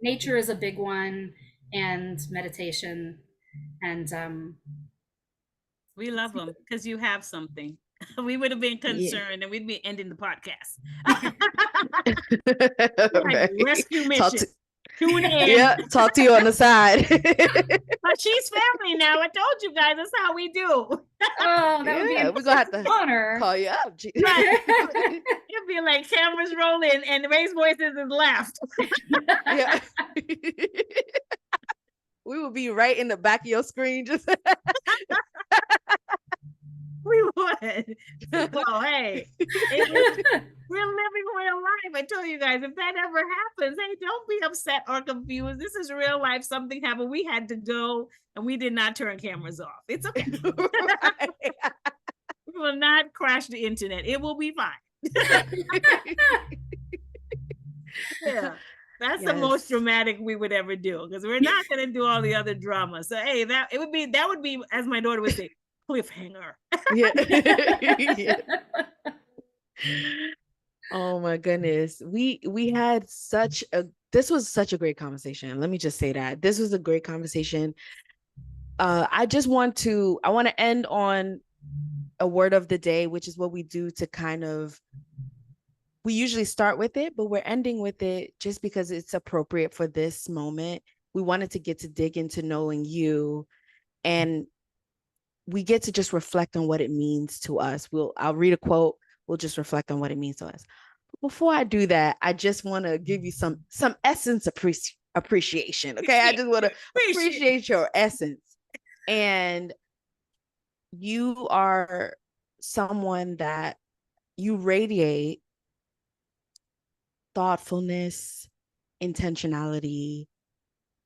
nature is a big one, and meditation. And we love them because you have something. We would have been concerned and we'd be ending the podcast. Rescue mission. Tune in. Yeah, talk to you on the side. But she's family now. I told you guys, that's how we do. Oh, that would be we're gonna have to honor. Call you up. It'd be like cameras rolling and the raised voices is left. Yeah. We will be right in the back of your screen. Just we would. So, hey, we're living real life. I told you guys, if that ever happens, hey, don't be upset or confused. This is real life. Something happened. We had to go and we did not turn cameras off. It's okay. Right. We will not crash the internet. It will be fine. Yeah. That's the most Yes. dramatic we would ever do because we're not going to do all the other drama. So, hey, that would be, as my daughter would say, cliffhanger. Yeah. Yeah. Oh my goodness. We had such a this was such a great conversation. Let me just say that. This was a great conversation. I want to end on a word of the day, which is what we do to kind of we usually start with it, but we're ending with it just because it's appropriate for this moment. We wanted to get to dig into knowing you, and we get to just reflect on what it means to us. I'll read a quote. We'll just reflect on what it means to us. Before I do that, I just want to give you some essence appreciation. Okay, I just want to appreciate your essence, and you are someone that you radiate thoughtfulness, intentionality,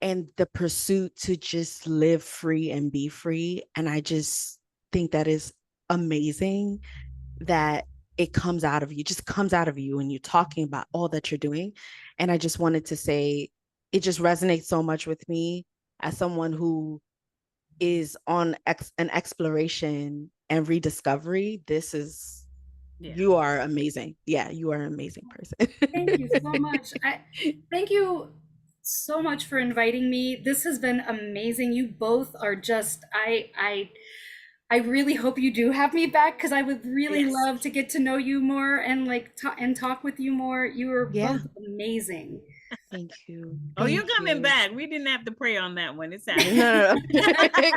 and the pursuit to just live free and be free. And I just think that is amazing that it comes out of you, just comes out of you when you're talking about all that you're doing. And I just wanted to say it just resonates so much with me as someone who is on an exploration and rediscovery. You are amazing. Yeah, you are an amazing person. Thank you so much. Thank you so much for inviting me. This has been amazing. You both are just I really hope you do have me back because I would really love to get to know you more and talk with you more. You are both amazing. Thank you. Oh, you're coming back. We didn't have to pray on that one. It's happening. No.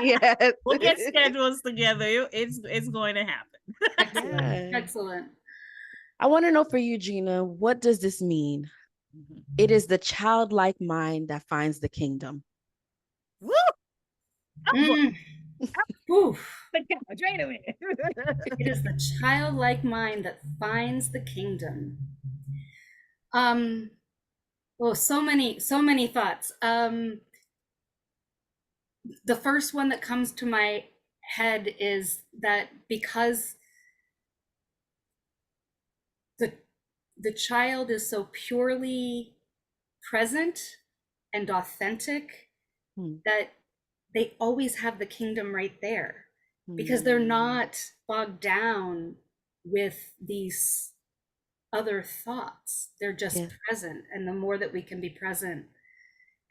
Yes. We'll get schedules together. It's going to happen. Excellent. Yeah. Excellent. I want to know for you, Gina, what does this mean? It is the childlike mind that finds the kingdom. Woo! Oof. Wait a minute. It is the childlike mind that finds the kingdom. Oh, so many thoughts. The first one that comes to my head is that because the child is so purely present and authentic that they always have the kingdom right there because they're not bogged down with these other thoughts. They're just present. And the more that we can be present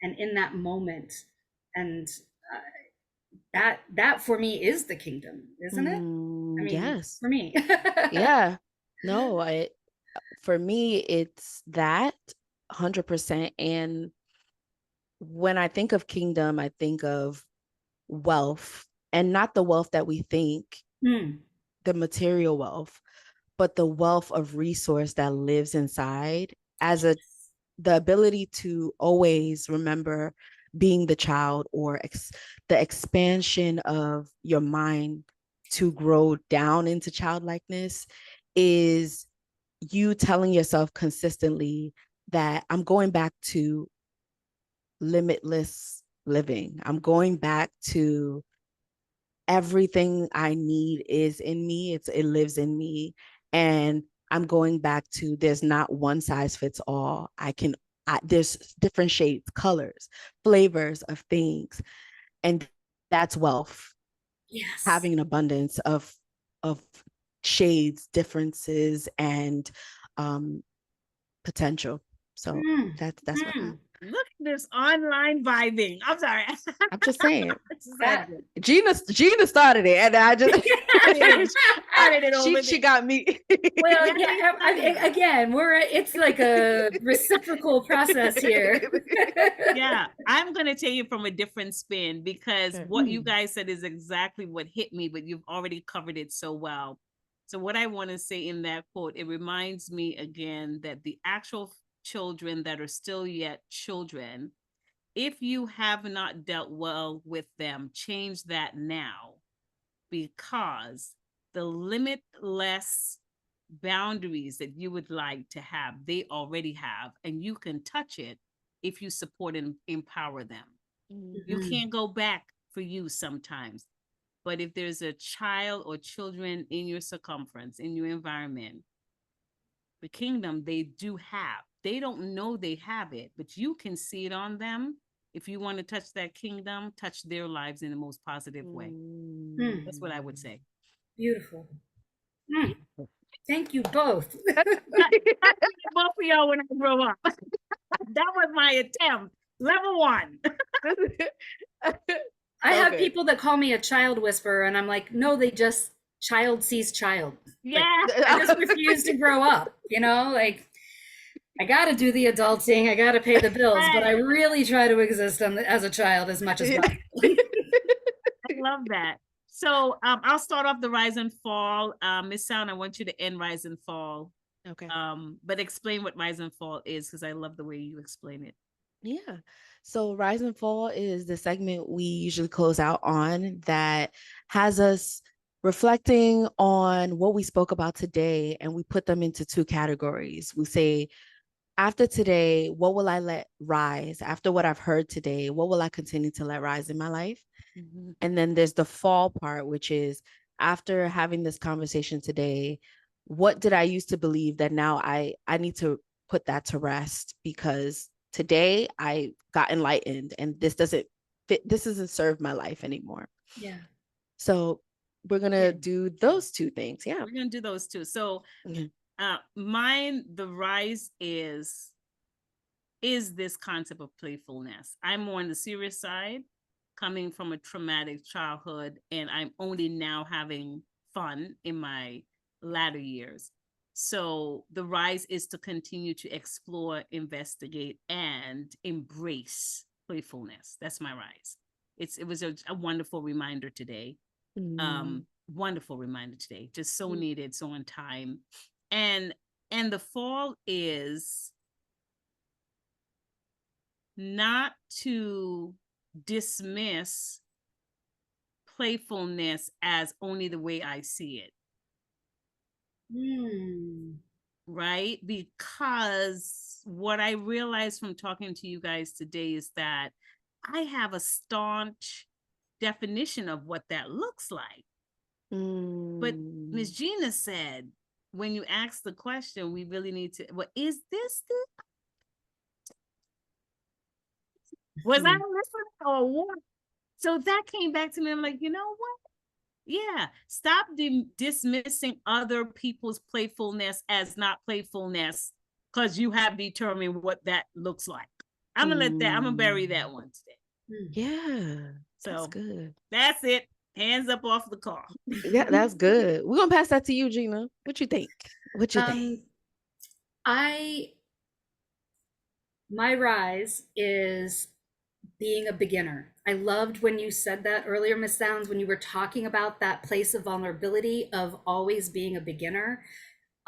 and in that moment, and that for me is the kingdom, isn't it? I mean, yes. For me. Yeah. No, for me, it's that 100%. And when I think of kingdom, I think of wealth, and not the wealth that we think, the material wealth, but the wealth of resource that lives inside as the ability to always remember being the child, or the expansion of your mind to grow down into childlikeness is you telling yourself consistently that I'm going back to limitless living. I'm going back to everything I need is in me. It lives in me. And I'm going back to there's not one size fits all. There's different shades, colors, flavors of things. And that's wealth. Yes. Having an abundance of shades, differences, and potential. So that's what I Look at this online vibing. I'm sorry. I'm just saying. That, Gina started it, and I just started it over she got me. well, yeah. Again, it's like a reciprocal process here. Yeah, I'm gonna tell you from a different spin because what you guys said is exactly what hit me, but you've already covered it so well. So what I want to say in that quote, it reminds me again that the actual children that are still yet children, if you have not dealt well with them, change that now, because the limitless boundaries that you would like to have, they already have, and you can touch it if you support and empower them. You Mhm. can't go back for you sometimes. But if there's a child or children in your circumference, in your environment, the kingdom, they do have. They don't know they have it, but you can see it on them. If you want to touch that kingdom, touch their lives in the most positive way. That's what I would say. Beautiful. Mm. Thank you both. Both of y'all when I grow up. That was my attempt. Level 1. I have Okay. people that call me a child whisperer, and I'm like, no, they just child sees child. Like, Yeah. I just refuse to grow up, you know? Like, I got to do the adulting, I got to pay the bills, but I really try to exist as a child as much as possible. I love that. So I'll start off the rise and fall. Miss Sound, I want you to end rise and fall. Okay. But explain what rise and fall is, because I love the way you explain it. Yeah. So Rise and Fall is the segment we usually close out on that has us reflecting on what we spoke about today, and we put them into two categories. We say, after today, what will I let rise? After what I've heard today, what will I continue to let rise in my life? Mm-hmm. And then there's the fall part, which is after having this conversation today, what did I used to believe that now I need to put that to rest, because today I got enlightened and this doesn't fit, this doesn't serve my life anymore. Yeah. So we're gonna do those two things. Yeah. We're gonna do those two. So Mhm. mine, the rise is this concept of playfulness. I'm more on the serious side, coming from a traumatic childhood, and I'm only now having fun in my latter years. So the rise is to continue to explore, investigate, and embrace playfulness. That's my rise. It was a wonderful reminder today. Wonderful reminder today. Just so needed, so on time. And the fall is not to dismiss playfulness as only the way I see it. Right? Because what I realized from talking to you guys today is that I have a staunch definition of what that looks like. But Miss Gina said, when you ask the question, we really need to, well, is this the, was I listening or what? So that came back to me. I'm like, you know what? Yeah, stop dismissing other people's playfulness as not playfulness, because you have determined what that looks like. I'm gonna bury that one today. Yeah, So that's good. That's it. Hands up off the car. Yeah, that's good. We're gonna pass that to you, Gina. What you think? What you think? My rise is being a beginner. I loved when you said that earlier, Miss Sounds, when you were talking about that place of vulnerability of always being a beginner.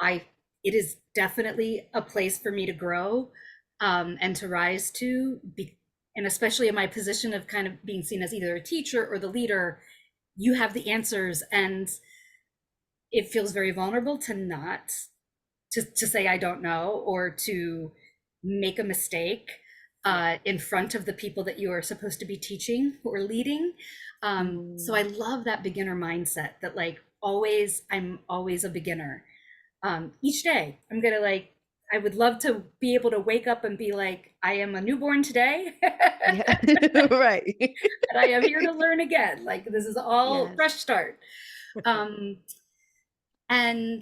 It is definitely a place for me to grow and to rise to, and especially in my position of kind of being seen as either a teacher or the leader, you have the answers, and it feels very vulnerable to not to say I don't know, or to make a mistake in front of the people that you are supposed to be teaching or leading. So I love that beginner mindset, that like I'm always a beginner. Each day I'm gonna like, I would love to be able to wake up and be like, I am a newborn today. Yeah. Right. And I am here to learn again. Like, this is all Yes. fresh start. And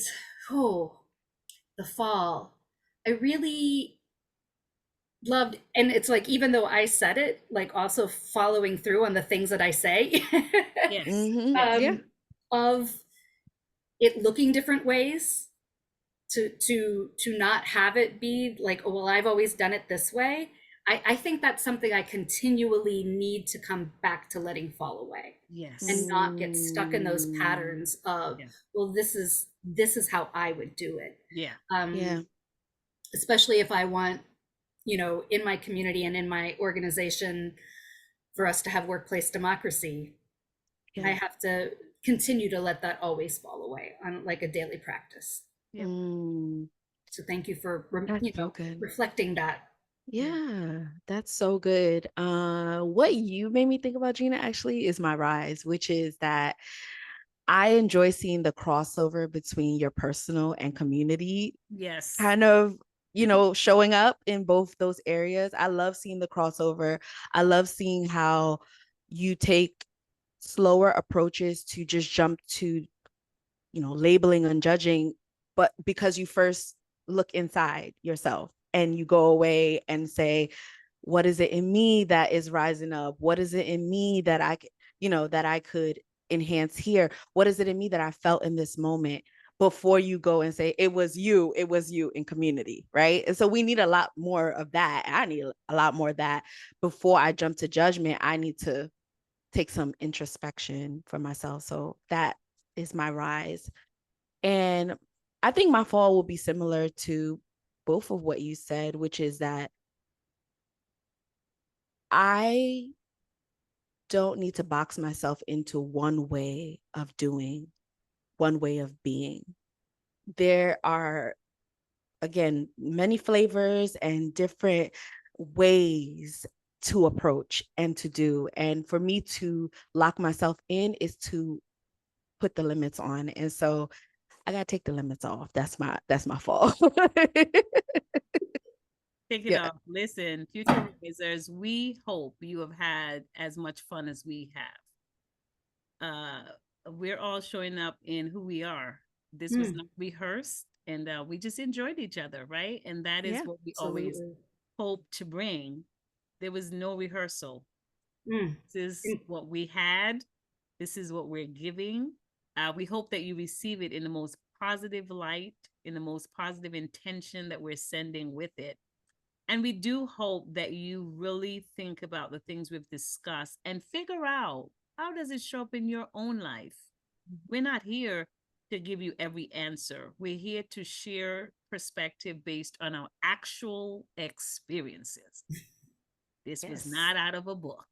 the fall, I really loved, and it's like, even though I said it, like also following through on the things that I say. Yes. Yeah. Of it looking different ways, to not have it be like, oh well, I've always done it this way. I think that's something I continually need to come back to, letting fall away. Yes. And not get stuck in those patterns of, well, this is how I would do it. Yeah. Especially if I want, in my community and in my organization, for us to have workplace democracy. I have to continue to let that always fall away on like a daily practice. Yep. Mm, So thank you for that's so good. reflecting that. Yeah, that's so good. What you made me think about, Gina, actually is my rise, which is that I enjoy seeing the crossover between your personal and community Yes. kind of, showing up in both those areas. I love seeing the crossover. I love seeing how you take slower approaches to just jump to, labeling and judging, but because you first look inside yourself and you go away and say, what is it in me that is rising up? What is it in me that that I could enhance here? What is it in me that I felt in this moment? Before you go and say it was you in community, right? And so we need a lot more of that. I need a lot more of that before I jump to judgment. I need to take some introspection for myself. So that is my rise. And I think my fall will be similar to both of what you said, which is that I don't need to box myself into one way of doing, one way of being. There are, again, many flavors and different ways to approach and to do. And for me to lock myself in is to put the limits on. And so I gotta take the limits off. That's my fault. Take it Yeah. off. Listen, future raisers, we hope you have had as much fun as we have. We're all showing up in who we are. This was Mm, not rehearsed, and we just enjoyed each other, right? And that is Yeah. what we always absolutely. hope to bring. There was no rehearsal. Mm. This is what we had. This is what we're giving. We hope that you receive it in the most positive light, in the most positive intention that we're sending with it. And we do hope that you really think about the things we've discussed and figure out, how does it show up in your own life? We're not here to give you every answer. We're here to share perspective based on our actual experiences. This was Yes. not out of a book,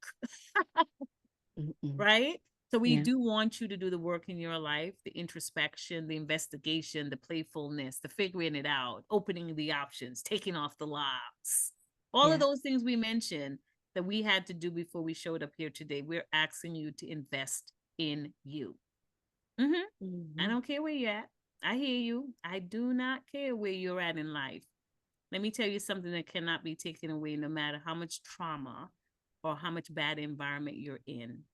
Mm-mm. right? So we Yeah. do want you to do the work in your life, the introspection, the investigation, the playfulness, the figuring it out, opening the options, taking off the locks. All of Yeah. those things we mentioned that we had to do before we showed up here today. We're asking you to invest in you. Mm-hmm. I Mhm. don't care where you're at. I hear you. I do not care where you're at in life. Let me tell you something that cannot be taken away, no matter how much trauma or how much bad environment you're in.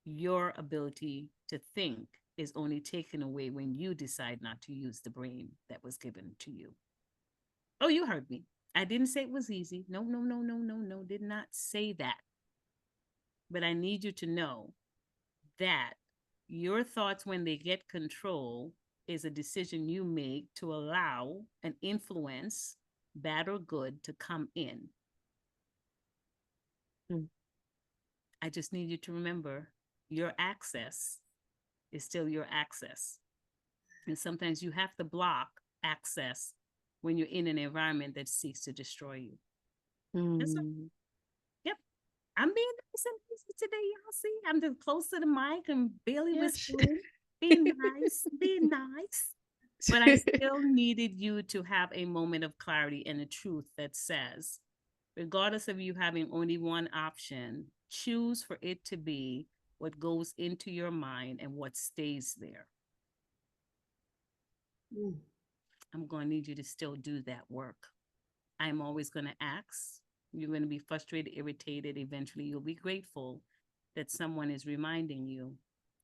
Your ability to think is only taken away when you decide not to use the brain that was given to you. Oh, you heard me. I didn't say it was easy. No, no, no, no, no, no. Did not say that. But I need you to know that your thoughts, when they get control, is a decision you make to allow an influence, bad or good, to come in. Mm. I just need you to remember your access is still your access. And sometimes you have to block access when you're in an environment that seeks to destroy you. That's right. Mm. Yep. I'm being nice and easy today, y'all. See, I'm just close to the mic and barely Yes. whispering. Be nice, be nice. But I still needed you to have a moment of clarity and a truth that says, regardless of you having only one option, choose for it to be what goes into your mind and what stays there. Mm. I'm going to need you to still do that work. I'm always going to ask. You're going to be frustrated, irritated. Eventually, you'll be grateful that someone is reminding you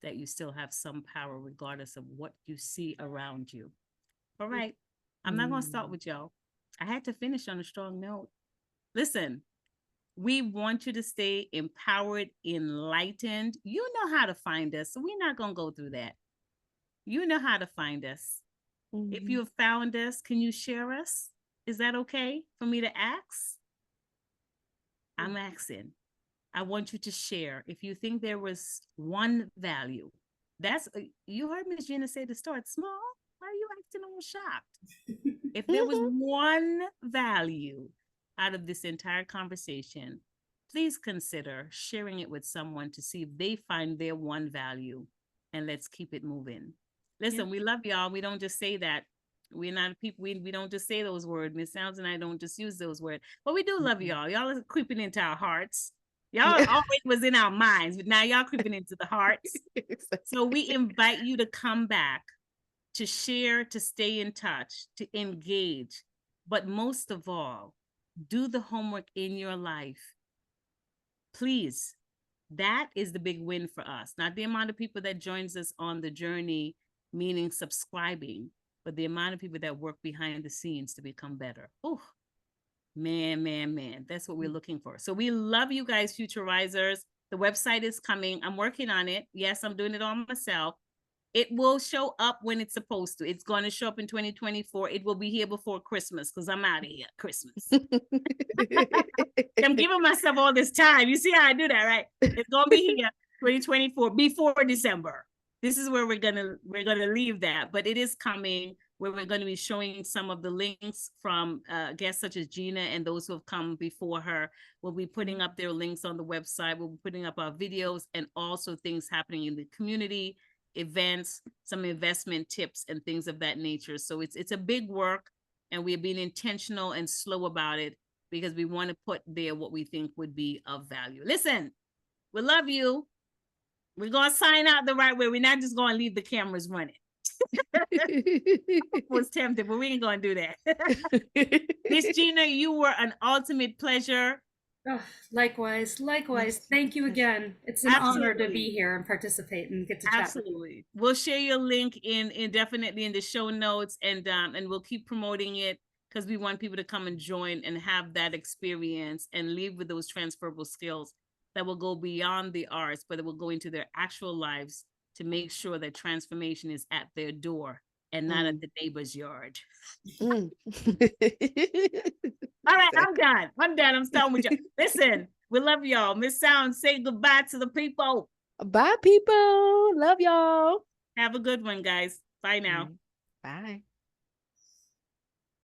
that you still have some power, regardless of what you see around you. All right. I'm not going to start Mm. with y'all. I had to finish on a strong note. Listen, we want you to stay empowered, enlightened. You know how to find us. So we're not going to go through that. You know how to find us. If you Mhm. have found us, can you share us? Is that okay for me to ask? I'm asking. I want you to share. If you think there was one value, that's you heard Miss Gina say to start small. Why are you acting all shocked? If there was Mhm. one value out of this entire conversation, please consider sharing it with someone to see if they find their one value. and let's keep it moving. Listen, we love y'all. We don't just say that. We're not people. We don't just say those words. Miss Sounds and I don't just use those words, but we do love y'all. Y'all are creeping into our hearts. Y'all always was in our minds, but now y'all creeping into the hearts. So we invite you to come back, to share, to stay in touch, to engage, but most of all, do the homework in your life. Please, that is the big win for us. Not the amount of people that joins us on the journey, meaning subscribing, but the amount of people that work behind the scenes to become better. Oh, man. That's what we're looking for. So we love you guys, Future Risers. The website is coming. I'm working on it. Yes, I'm doing it all myself. It will show up when it's supposed to. It's going to show up in 2024. It will be here before Christmas because I'm out of here Christmas. I'm giving myself all this time. You see how I do that, right? It's going to be here 2024 before December. This is where we're gonna leave that, but it is coming, where we're going to be showing some of the links from guests such as Gina and those who have come before her. We'll be putting up their links on the website. We'll be putting up our videos and also things happening in the community, events, some investment tips and things of that nature. So it's a big work, and we're being intentional and slow about it because we want to put there what we think would be of value. Listen, we love you. We're going to sign out the right way. We're not just going to leave the cameras running. I was tempted, but we ain't going to do that. Miss Gina, you were an ultimate pleasure. Oh, likewise. Thank you again. It's an honor to be here and participate and get to chat. Absolutely. We'll share your link in definitely in the show notes, and we'll keep promoting it because we want people to come and join and have that experience and leave with those transferable skills that will go beyond the arts, but it will go into their actual lives to make sure that transformation is at their door and not at the neighbor's yard. All right, I'm done. I'm starting with you. Listen, we love y'all. Miss Sound, say goodbye to the people. Bye, people. Love y'all. Have a good one, guys. Bye now. Bye.